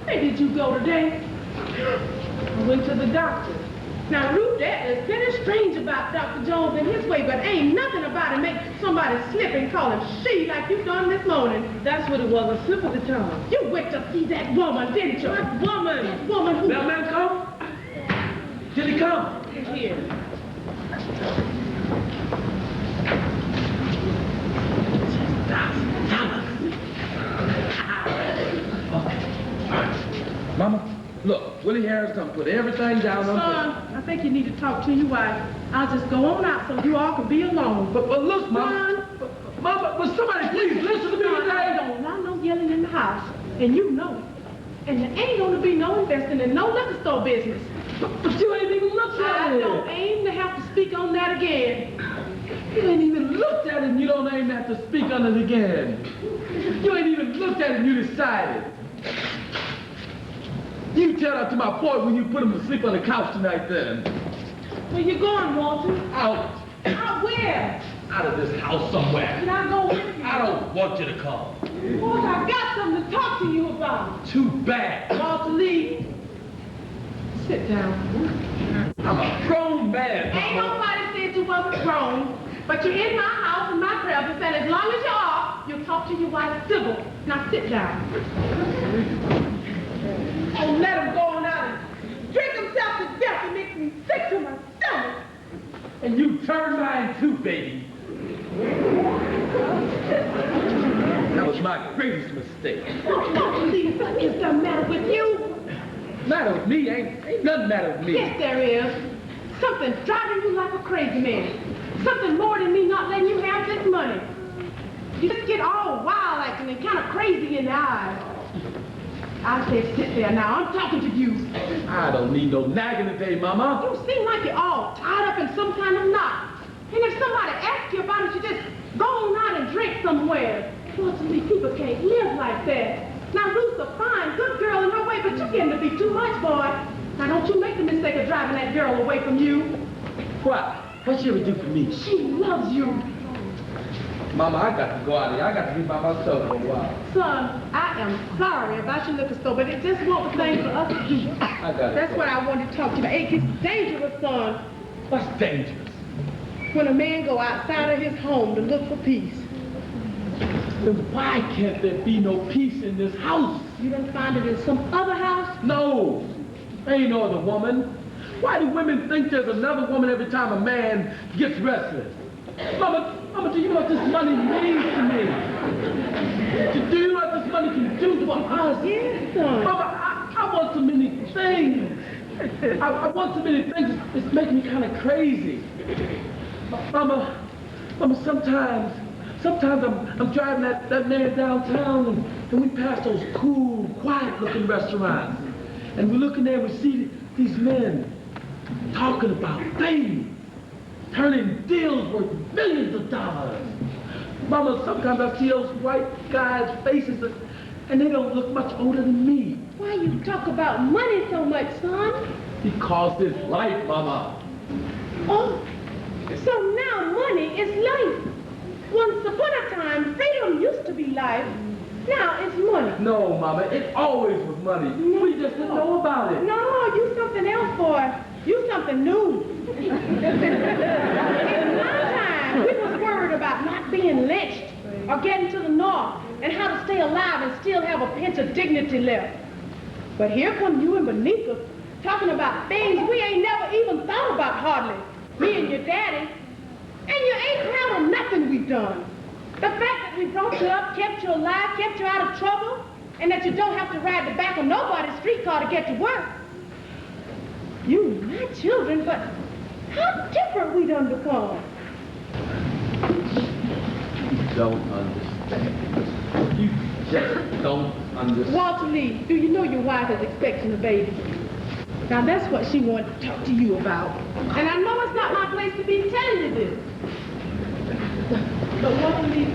Speaker 1: Where did you go today? I went to the doctor. Now, Ruth, that is very strange about Dr. Jones and his way, but ain't nothing about it make somebody slip and call him she like you done this morning. That's what it was, a slip of the tongue. You went to see that woman, didn't you? What woman? That woman who...
Speaker 2: That man come? Did he come?
Speaker 1: He's here.
Speaker 2: Mama, look, Willie Harris done put everything down on paper.
Speaker 1: Son, I think you need to talk to your wife. I'll just go on out so you all can be alone.
Speaker 2: But look, Mama. Mama, will somebody please listen to me
Speaker 1: I
Speaker 2: today?
Speaker 1: don't want no yelling in the house, and you know it. And there ain't gonna be no investing in no liquor store business.
Speaker 2: But you ain't even looked at
Speaker 1: I
Speaker 2: it.
Speaker 1: don't aim to have to speak on that again.
Speaker 2: You ain't even looked at it and you don't aim to have to speak on it again. You ain't even looked at it and you decided. You tell that to my boy when you put him to sleep on the couch tonight then.
Speaker 1: Where you going, Walter?
Speaker 2: Out.
Speaker 1: Out where?
Speaker 2: out of this house somewhere.
Speaker 1: Can I go with you?
Speaker 2: I don't want you to come.
Speaker 1: Boys, I got something to talk to you about.
Speaker 2: Too bad.
Speaker 1: Walter Lee, sit down.
Speaker 2: I'm a grown man.
Speaker 1: Ain't nobody said you wasn't grown, but you're in my house in my presence, and as long as you are, you'll talk to your wife civil. Now sit down. Oh, let him go on out and drink himself to death and make me sick to my stomach.
Speaker 2: And you turn mine too, baby. That was my greatest mistake.
Speaker 1: Walter Lee, what is the matter with you?
Speaker 2: Matter with me, ain't nothing matter with me.
Speaker 1: Yes, there is. Something driving you like a crazy man. Something more than me not letting you have this money. You just get all wild acting and kind of crazy in the eyes. I said sit there now. I'm talking to you.
Speaker 2: I don't need no nagging today, Mama.
Speaker 1: You seem like you're all tied up in some kind of knot. And if somebody asks you about it, you just go on out and drink somewhere. Fortunately, people can't live like that. Now, Ruth's a fine, good girl in her way, but you're getting to be too much, boy. Now, don't you make the mistake of driving that girl away from you.
Speaker 2: What? What she ever do for me?
Speaker 1: She loves you.
Speaker 2: Mama, I got to go out here. I got to be by myself for a while.
Speaker 1: Son, I am sorry about your liquor store, but it just won't the thing for us to do.
Speaker 2: I got it.
Speaker 1: That's what I wanted to talk to you about. It gets dangerous, son.
Speaker 2: What's dangerous?
Speaker 1: When a man go outside of his home to look for peace.
Speaker 2: Then why can't there be no peace in this house?
Speaker 1: You done find it in some other house?
Speaker 2: No. Ain't no other woman. Why do women think there's another woman every time a man gets restless? Mama, do you know what this money means to me? Do you know what this money can do to us?
Speaker 1: Yes, son.
Speaker 2: Mama, I want so many things. I want so many things. It's making me kind of crazy. Mama, sometimes I'm driving that man downtown and we pass those cool, quiet-looking restaurants. And we look in there and we see these men talking about things, turning deals worth millions of dollars. Mama, sometimes I see those white guys' faces and they don't look much older than me.
Speaker 1: Why you talk about money so much, son?
Speaker 2: Because it's life, Mama.
Speaker 1: Oh, so now money is life. Once upon a time, freedom used to be life. Now it's money.
Speaker 2: No, Mama, it always was money.
Speaker 1: No.
Speaker 2: We just didn't know about it.
Speaker 1: No, you something else, boy. You something new. In my time, we was worried about not being lynched or getting to the north and how to stay alive and still have a pinch of dignity left. But here come you and Beneatha talking about things we ain't never even thought about hardly. Me and your daddy. And you ain't proud of nothing we've done. The fact that we brought you up, kept you alive, kept you out of trouble, and that you don't have to ride the back of nobody's streetcar to get to work. You my children, but how different we done become.
Speaker 2: You don't understand. You just don't understand.
Speaker 1: Walter Lee, do you know your wife is expecting a baby? Now that's what she wanted to talk to you about. And I know it's not my place to be telling you this. But Walter Lee,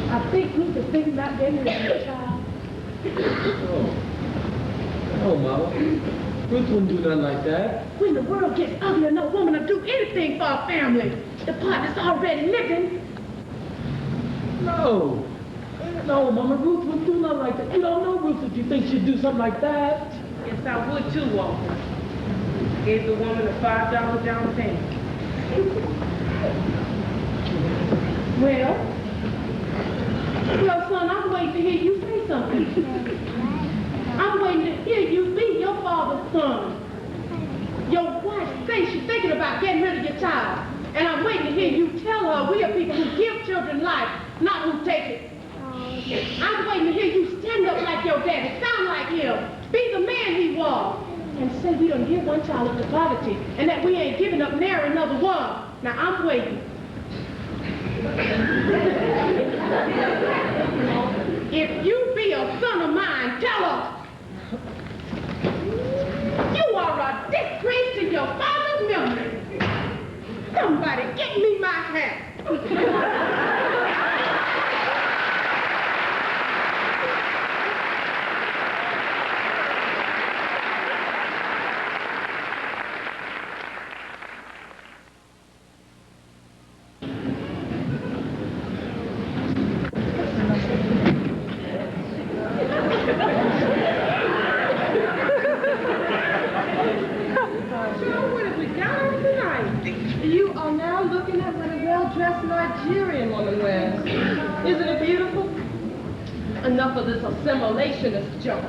Speaker 1: I think Ruth is thinking about getting rid of your child.
Speaker 2: Oh, Mama. Ruth wouldn't do nothing like that.
Speaker 1: When the world gets ugly, no woman will do anything for a family. The part that's already living.
Speaker 2: No. No, Mama, Ruth wouldn't do nothing like that. You don't know Ruth if you think she'd do something like that.
Speaker 1: Yes, I would too, Walter. Gave the woman a $5 down payment. Well, son, I'm waiting to hear you say something. I'm waiting to hear you be your father's son. Your wife says she's thinking about getting rid of your child. And I'm waiting to hear you tell her we are people who give children life, not who take it. I'm waiting to hear you stand up like your daddy, sound like him, be the man he was, and say we don't give one child up to poverty, and that we ain't giving up near another one. Now I'm waiting. If you be a son of mine, tell us. You are a disgrace to your father's memory. Somebody get me my hat. of this assimilationist junk.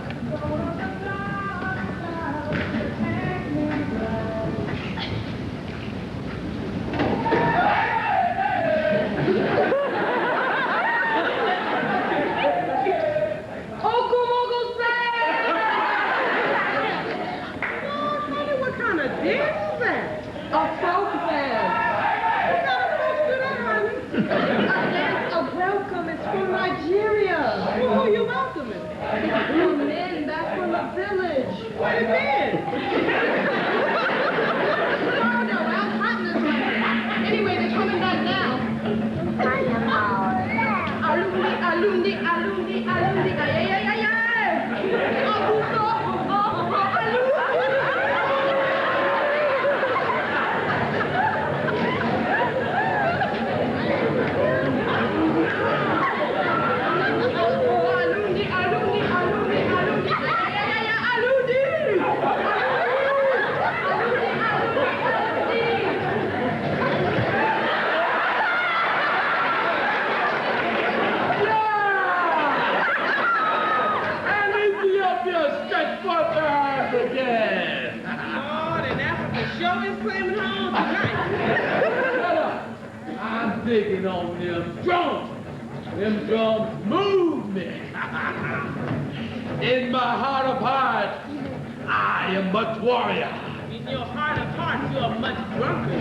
Speaker 2: Digging on them drums. Them drums move me. In my heart of hearts, I am much warrior.
Speaker 1: In your heart of hearts, you are much drunker.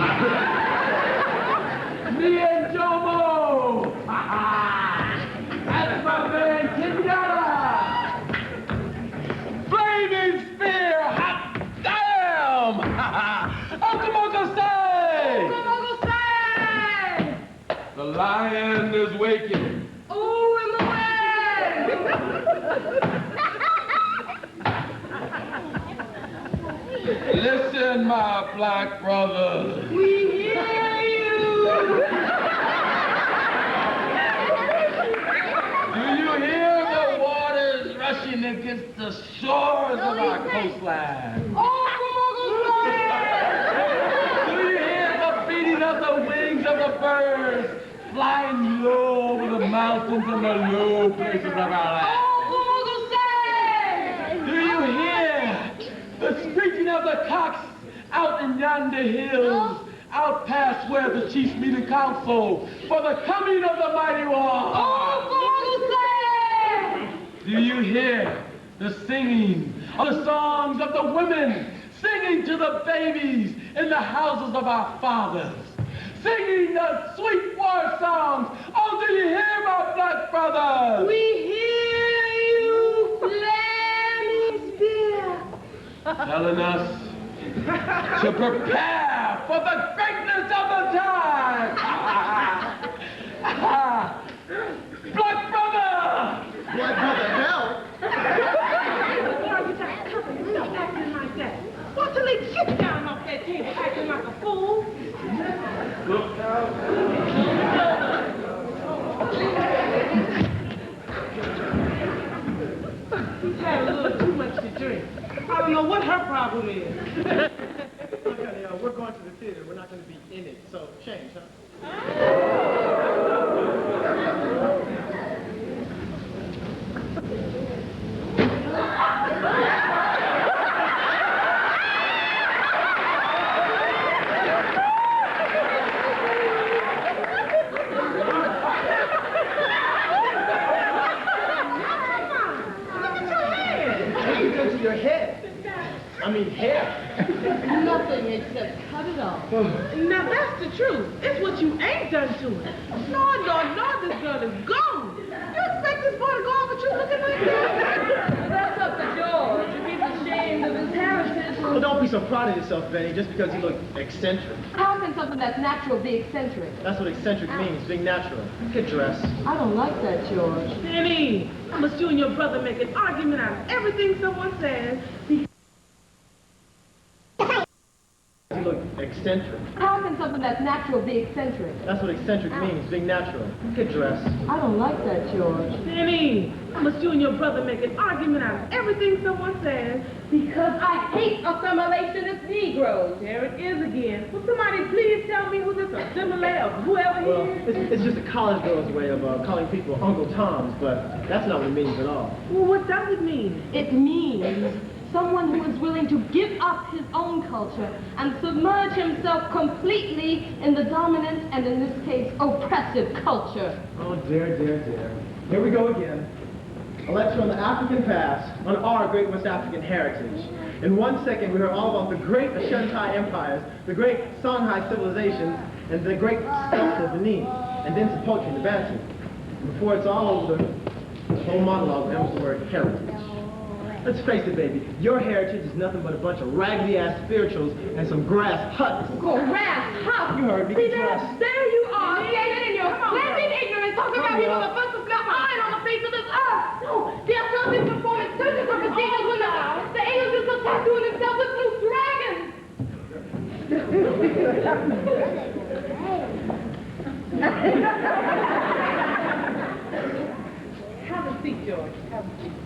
Speaker 2: Me and Jomo. That's my man, Kenyatta. Flaming spear, hot damn. Uncle Uncle say. The lion is waking.
Speaker 3: Oh, in the way!
Speaker 2: Listen, my black brother.
Speaker 3: We hear you!
Speaker 2: Do you hear the waters rushing against the shores of our coastline? Do you hear the beating of the wings of the birds? Flying low over the mountains and the low places of our land. Do you hear the screeching of the cocks out in yonder hills, out past where the chiefs meet in council for the coming of the mighty one? Do you hear the singing of the songs of the women singing to the babies in the houses of our fathers? Singing the sweet war songs. Oh, do you hear my black brother?
Speaker 3: We hear you, flaming spear.
Speaker 2: Telling us to prepare for the greatness of the time. Black brother!
Speaker 4: Black brother, hell!
Speaker 1: Why you got company stuff acting like that? Why till they sit down off that table acting like a fool?
Speaker 2: Look out.
Speaker 1: He's had a little too much to drink. I don't know what her problem is.
Speaker 4: Look, honey, we're going to the theater. We're not going to be in it, so change, huh? Your head. I mean, hair.
Speaker 3: Nothing except cut it off.
Speaker 1: Now that's the truth. It's what you ain't done to it. No, this girl is gone. You expect this boy to go off with you looking like that?
Speaker 3: That's up to George. If he's ashamed of his heritage.
Speaker 4: Well, don't be so proud of yourself, Benny, just because you look eccentric.
Speaker 3: How can something that's natural be eccentric?
Speaker 4: That's what eccentric means, being natural. Get dressed.
Speaker 3: I don't like that, George.
Speaker 1: Penny, must you and your brother make an argument out of everything someone says?
Speaker 4: You look eccentric.
Speaker 3: How can something that's natural be eccentric?
Speaker 4: That's what eccentric means, being natural. Get dressed.
Speaker 3: I don't like that, George.
Speaker 1: Penny, must you and your brother make an argument out of everything someone says because
Speaker 3: because I hate assimilationist Negroes.
Speaker 1: There it is again. Will somebody please tell me who this assimilator or whoever he
Speaker 4: Well,
Speaker 1: is?
Speaker 4: it's just a college girl's way of calling people Uncle Toms, but that's not what it means at all.
Speaker 1: Well, what does it mean?
Speaker 3: It means someone who is willing to give up his own culture and submerge himself completely in the dominant and, in this case, oppressive culture.
Speaker 4: Oh, dear, dear, dear. Here we go again. A lecture on the African past, on our great West African heritage. In 1 second, we heard all about the great Ashanti empires, the great Songhai civilizations, and the great sculpture of Benin, and then some poetry in the Bantu. And before it's all over, the whole monologue ends with the word heritage. Let's face it, baby, your heritage is nothing but a bunch of raggedy-ass spirituals and some grass huts.
Speaker 3: Grass huts.
Speaker 4: You heard me.
Speaker 3: See,
Speaker 4: Get dressed.
Speaker 3: there you are, standing in your flaming ignorance, talking about people the first of got iron on the face of this earth. No, they are selling performing surgical procedures when the aliens are tattooing themselves with blue dragons.
Speaker 1: Have a seat, George. Have a seat.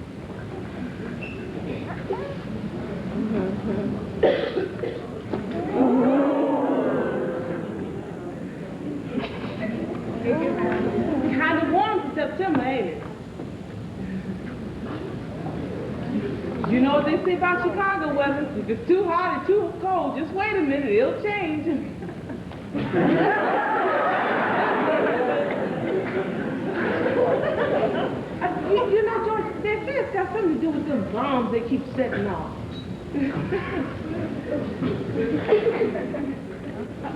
Speaker 1: Kind of warm for September, ain't it? You know what they say about Chicago weather? If it's too hot or too cold, just wait a minute, it'll change. You know, George, they say it's got something to do with them bombs they keep setting off.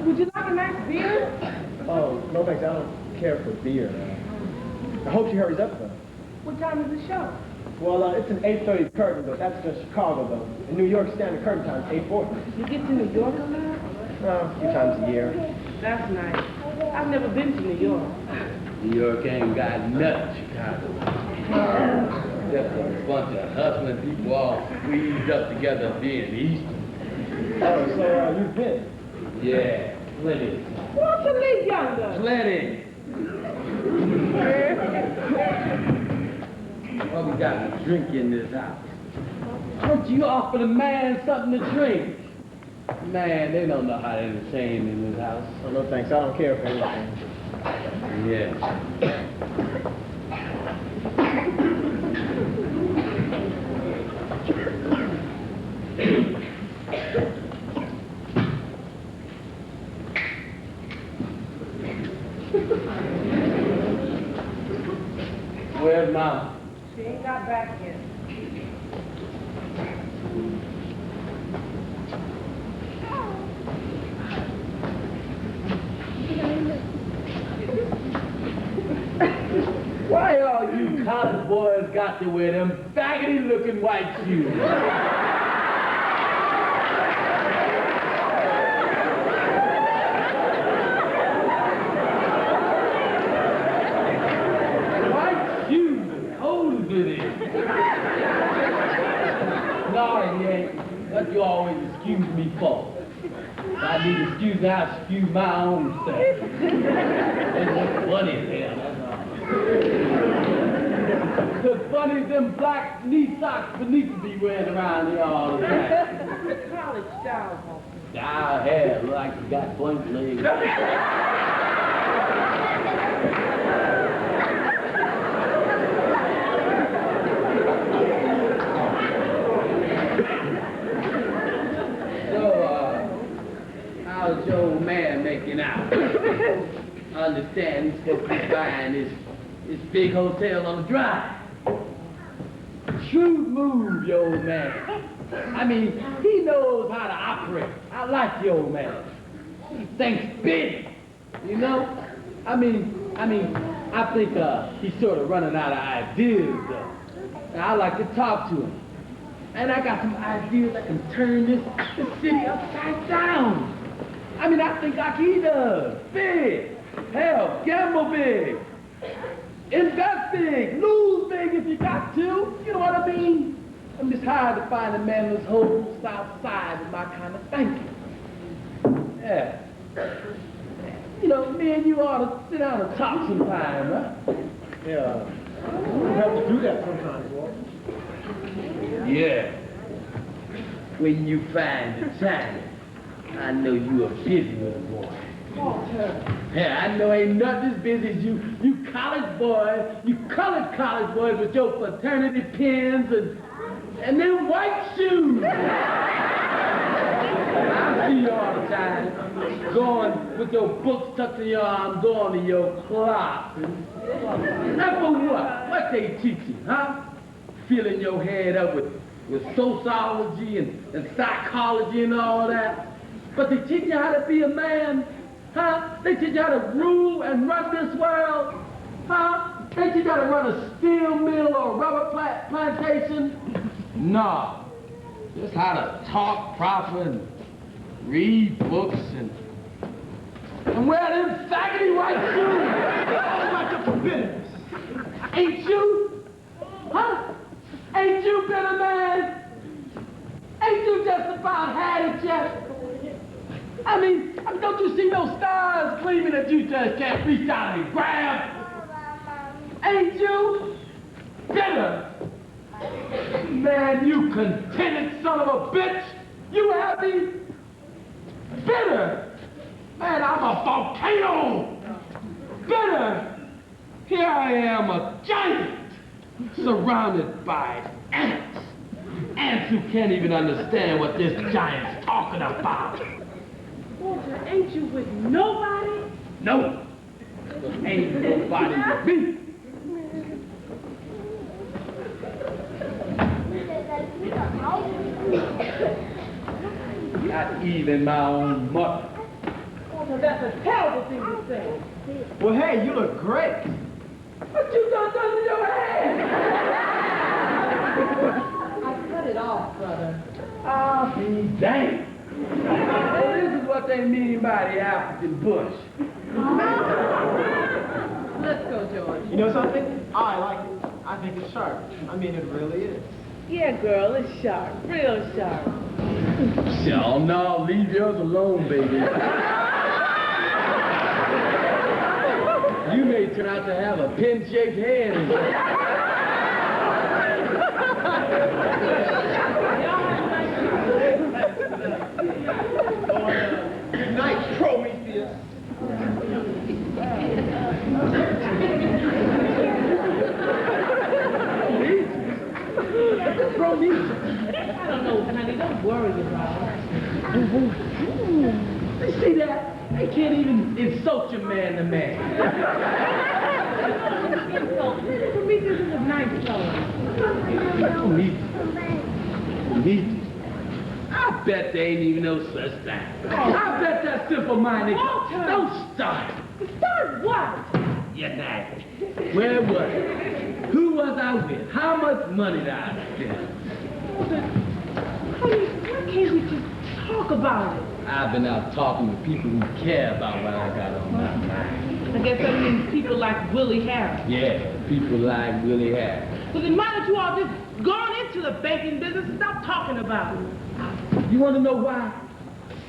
Speaker 1: Would you like a nice beer?
Speaker 4: Oh, no thanks, I don't care for beer. I hope she hurries up, though.
Speaker 1: What time is the show?
Speaker 4: Well, it's an 8:30 curtain, but that's just Chicago, though. In New York, standard curtain time is 8:40.
Speaker 1: You get to New York a lot?
Speaker 4: A few times a year.
Speaker 1: That's nice. I've never been to New York.
Speaker 5: New York ain't got nothing, Chicago. Just a bunch of hustling people all squeezed up together being East.
Speaker 4: Oh, so you've been?
Speaker 5: Yeah, plenty.
Speaker 1: Why don't you leave yonder?
Speaker 5: Plenty. What we got to drink in this house? Don't you offer the man something to drink? Man, they don't know how to entertain in this house.
Speaker 4: Oh, no thanks, I don't care for anything.
Speaker 5: Yeah. Where's Mama?
Speaker 1: She ain't got back yet.
Speaker 5: Why all you college boys got to wear them faggoty-looking white shoes? White shoes and holes in it. No, he ain't. What you always excuse me for? If I need excuse, I'll excuse my own self. It's just funny as hell, that's all. The funny them black knee socks Beneatha be wearing around here all the time.
Speaker 1: College style, Bobo.
Speaker 5: Style hair, look like you got blunt legs. So, how's your old man making out? I understand he's supposed to be buying this big hotel on the drive. Shrewd move, your old man. I mean, he knows how to operate. I like the old man. He thinks big, you know? I think he's sort of running out of ideas, though. And I like to talk to him. And I got some ideas that can turn this city upside down. I think like he does. Big. Hell, gamble big. Invest big. Lose big if you got to. You know what I mean? I'm just hired to find a man who's whole south side of my kind of thinking. Yeah. You know, me and you ought to sit down and talk sometime, huh?
Speaker 4: Yeah. We have to do that sometimes, Walt.
Speaker 5: Yeah. when you find the time. I know you are busy with a boy. Yeah, I know ain't nothing as busy as you college boys, you colored college boys with your fraternity pins and them white shoes. I see you all the time, going with your books tucked in your arm, going to your classes. Now for what? What they teach you, huh? Filling your head up with sociology and psychology and all that. But they teach you how to be a man, huh? They teach you how to rule and run this world, huh? They teach you how to run a steel mill or a rubber plantation. No, just how to talk proper and read books and wear them faggoty white shoes.
Speaker 4: Oh, like the forbidders.
Speaker 5: Ain't you? Huh? Ain't you been a man? Ain't you just about had it yet? I mean, don't you see those stars gleaming that you just can't reach out and grab? Ain't you bitter? Man, you contented son of a bitch! You happy? Bitter! Man, I'm a volcano! Bitter! Here I am, a giant, surrounded by ants. Ants who can't even understand what this giant's talking about.
Speaker 1: Walter, ain't you with nobody?
Speaker 5: No, ain't nobody with me. Not even my own mother.
Speaker 1: Walter, that's a terrible thing to say.
Speaker 4: Well, hey, you look great.
Speaker 5: What you done to your hair?
Speaker 3: I cut it off, brother.
Speaker 5: Ah, be damned. Well, this is what they mean by the African bush.
Speaker 3: Let's go, George.
Speaker 4: You know something? I like it. I think it's sharp. I mean, it really is.
Speaker 1: Yeah, girl, it's sharp, real sharp.
Speaker 5: Sure, no, leave yours alone, baby. You may turn out to have a pin-shaped head.
Speaker 4: Good night, Prometheus.
Speaker 5: Prometheus.
Speaker 1: I don't know, honey, don't worry about it.
Speaker 5: You see that? They can't even insult your man to man.
Speaker 1: Prometheus is a nice fellow.
Speaker 5: Prometheus. I bet there ain't even no such thing. I bet that simple-minded.
Speaker 1: Walter.
Speaker 5: Don't start.
Speaker 1: Start what?
Speaker 5: You're nasty. Where was it? Who was I with? How much money did I spend?
Speaker 1: Walter, honey, why can't we just talk about it?
Speaker 5: I've been out talking with people who care about what I got on my mind.
Speaker 1: I guess that means people like Willie Harris.
Speaker 5: Yeah, people like Willie Harris.
Speaker 1: So then why don't you all just go on into the banking business and stop talking about it?
Speaker 5: You want to know why?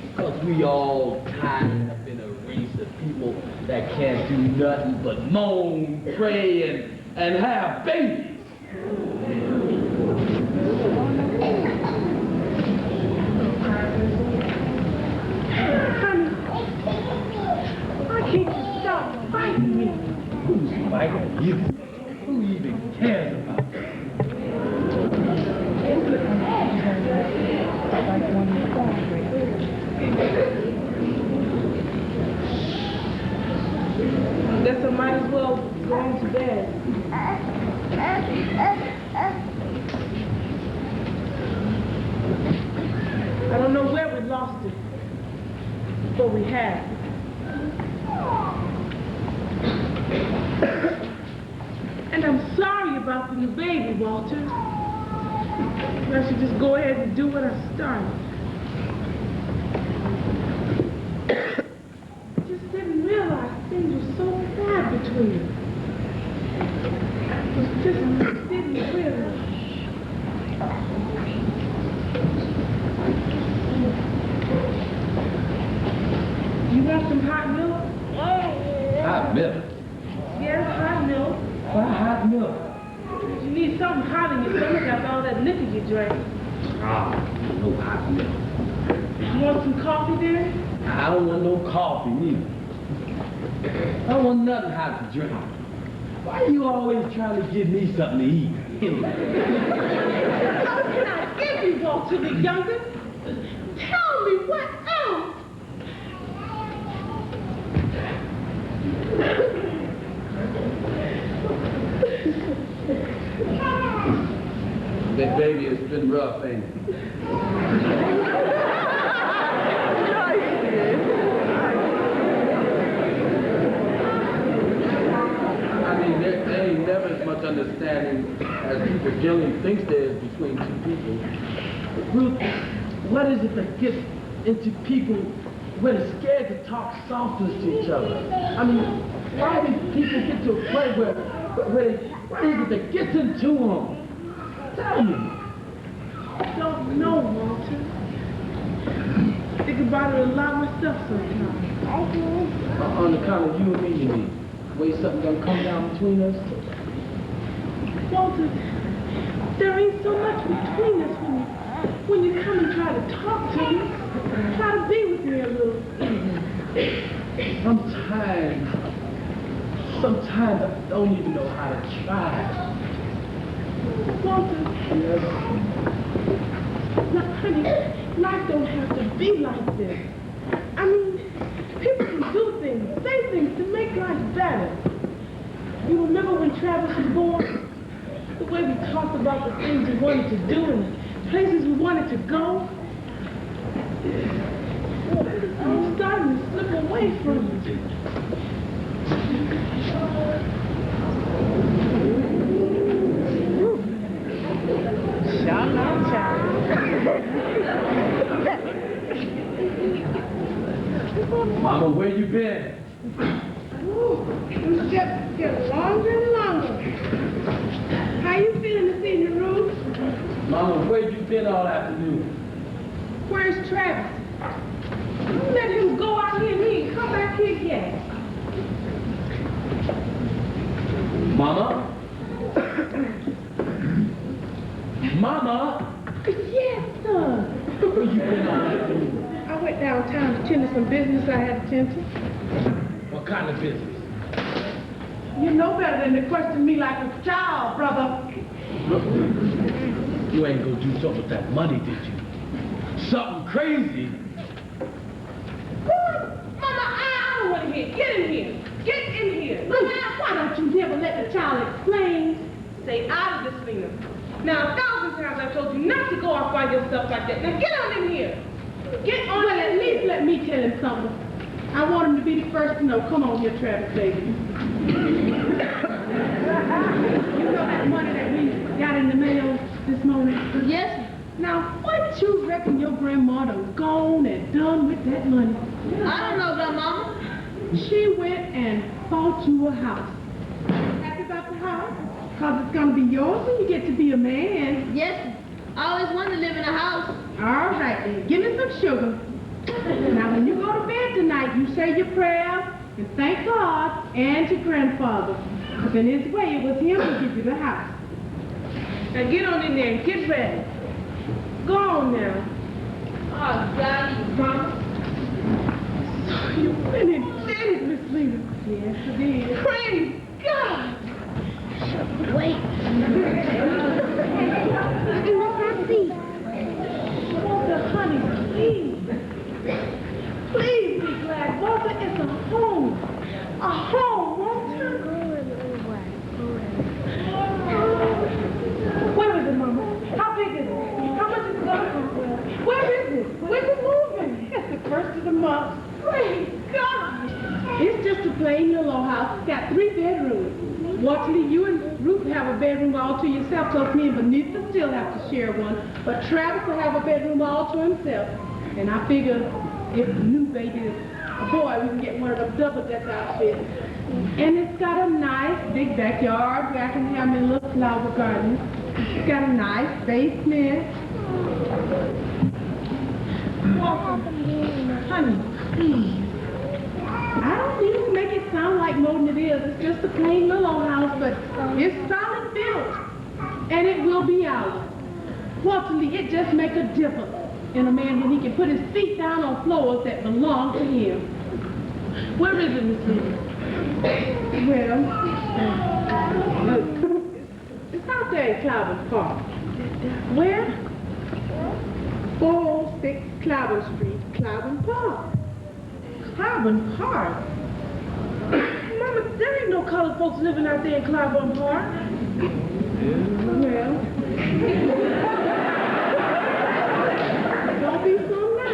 Speaker 5: Because we all tied up in a race of people that can't do nothing but moan, pray, and have babies.
Speaker 1: Honey, why can't you stop fighting me?
Speaker 5: Who's fighting you? Who even cares about you?
Speaker 1: Guess I might as well go on to bed. I don't know where we lost it, but we have. And I'm sorry about the new baby, Walter. I should just go ahead and do what I started. Just didn't realize things were so bad between us. Just didn't realize. You want some hot milk?
Speaker 5: Hot milk?
Speaker 1: Yes, hot milk.
Speaker 5: Why hot milk?
Speaker 1: You need something hot in your stomach after all that liquor you drank.
Speaker 5: Ah,
Speaker 2: no hot milk.
Speaker 1: You want some coffee, Daddy?
Speaker 2: I don't want no coffee neither. I don't want nothing hot to drink. Why you always trying to give me something to eat?
Speaker 1: How can I give you, Walter the younger? Tell me what else?
Speaker 2: That baby, it's been rough, ain't it? I mean, there ain't never as much understanding as people generally think there is between two people.
Speaker 5: Ruth, what is it that gets into people when they're scared to talk softness to each other? I mean, why do people get to a point where what is it that gets into them? Tell me.
Speaker 1: I don't know, Walter. Think about it a lot myself sometimes.
Speaker 2: On the count of you and me, you mean? Way something gonna come down between us?
Speaker 1: Walter, there ain't so much between us when you come and try to talk to me. Try to be with me a little.
Speaker 5: Sometimes I don't even know how to try.
Speaker 1: Walter,
Speaker 5: Yes.
Speaker 1: now, honey, life don't have to be like this. I mean, people can do things, say things to make life better. You remember when Travis was born? The way we talked about the things we wanted to do and the places we wanted to go? I'm starting to slip away from it.
Speaker 2: Mama, where you been?
Speaker 1: Them steps get longer and longer. How you feeling this evening, Ruth?
Speaker 2: Mama, where you been all afternoon?
Speaker 1: Where's Travis? You let him go out here and he ain't come back here yet.
Speaker 2: Mama? Mama?
Speaker 1: Yes, son.
Speaker 2: Where you been all afternoon?
Speaker 1: I went downtown to tend to some business I had to tend to.
Speaker 2: What kind of business?
Speaker 1: You know better than to question me like a child, brother.
Speaker 2: You ain't gonna do something with that money, did you? Something crazy?
Speaker 1: What? Mama, I don't want to hear. Get in here. Get in here. Mama, why don't you never let the child explain? Stay out of this, Lena. Now, 1,000 times I've told you not to go off by yourself like that. Now, get on in here. Get on. Well, at least let me tell him something. I want him to be the first to know. Come on here, Travis, baby. You know that money that we got in the mail this morning?
Speaker 3: Yes.
Speaker 1: Now, what you reckon your grandma done gone and done with that money?
Speaker 3: I don't know, Grandmama.
Speaker 1: She went and bought you a house. Happy about the house? Because it's going to be yours when you get to be a man.
Speaker 3: Yes. I always wanted to live in a house.
Speaker 1: All right, then. Give me some sugar. Now, when you go to bed tonight, you say your prayers and thank God and your grandfather. Because in his way, it was him who gave you the house. Now, get on in there and get ready. Go on now.
Speaker 3: Oh, Daddy.
Speaker 1: Mama. So you really did it, Miss Lena. Yes, I did. Praise God.
Speaker 3: Wait.
Speaker 1: Walter, honey, please. Please be glad. Walter, it's a home. A home, Walter. Where is it, Mama? How big is it? How much is it going to cost? Where is it? When's it moving? It's the first of the month. Praise God. It's just a plain little old house. It's got 3 bedrooms. Luckily, you and Ruth have a bedroom all to yourself, so me and Beneatha still have to share one. But Travis will have a bedroom all to himself. And I figure if the new baby is a boy, we can get one of them double-deck outfits. And it's got a nice big backyard where I can have my little flower garden. It's got a nice basement. Walter, honey, please. I don't mean to make it sound like more than it is. It's just a plain little old house, but it's solid built. And it will be ours. Walter Lee, it just makes a difference. and a man when he can put his feet down on floors that belong to him. Where is it, Miss Lena? Well, it's out there in Clyburn Park. Where? 406 Clyburn Street, Clyburn Park. Clyburn Park? Mama, there ain't no colored folks living out there in Clyburn Park. Well, don't be so loud.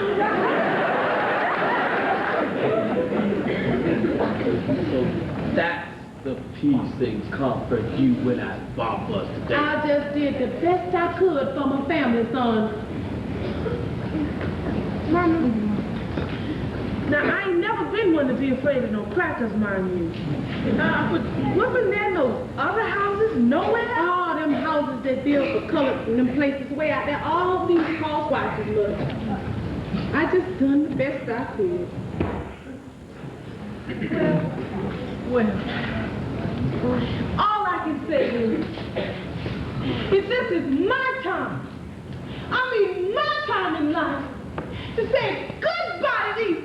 Speaker 2: So that's the peace things come for you when I bump us today.
Speaker 1: I just did the best I could for my family, son. Mama. Now, I ain't never been one to be afraid of no crackers, mind you. But wasn't there no other houses nowhere? All them houses that built for colored in them places way out there, all these crosswalks, look. I just done the best I could. Well, all I can say is this is my time. I mean, my time in life to say goodbye to these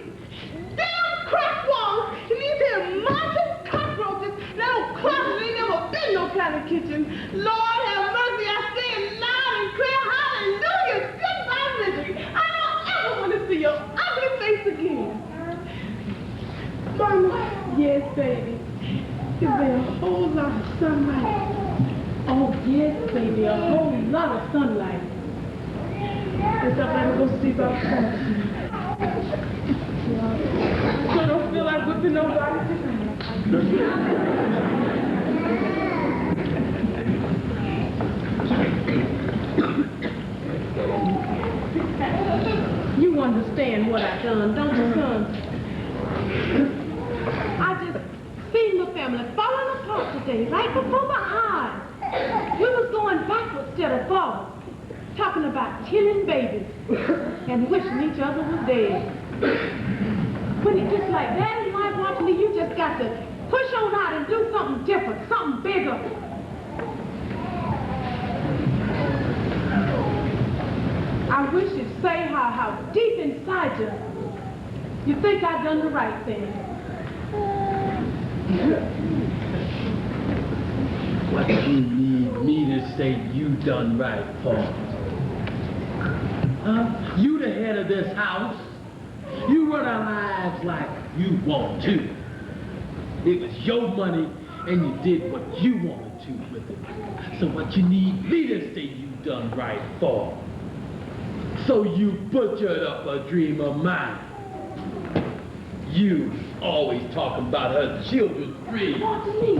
Speaker 1: damn crack walls and these here monstrous cockroaches that don't closet ain't never been no kind of kitchen. Lord have mercy, I say it loud and clear, hallelujah, goodbye misery. I don't ever want to see your ugly face again. Mama, yes, baby. Is there a whole lot of sunlight? Oh, yes, baby, a whole lot of sunlight. Guess I better go see about Frenchy. So don't feel like whipping nobody tonight. You understand what I've done, don't you, son? I just seen my family falling apart today, right before my eyes. We was going backwards instead of forward, talking about killing babies and wishing each other was dead. But it's just like that in life, watching me, you just got to push on out and do something different, something bigger. I wish you'd say how deep inside you think I've done the right thing.
Speaker 2: What do you need me to say you done right for? You the head of this house. You run our lives like you want to. It was your money and you did what you wanted to with it. So what you need me to say you done right for? So you butchered up a dream of mine. You always talking about her children's dreams.
Speaker 1: What to me?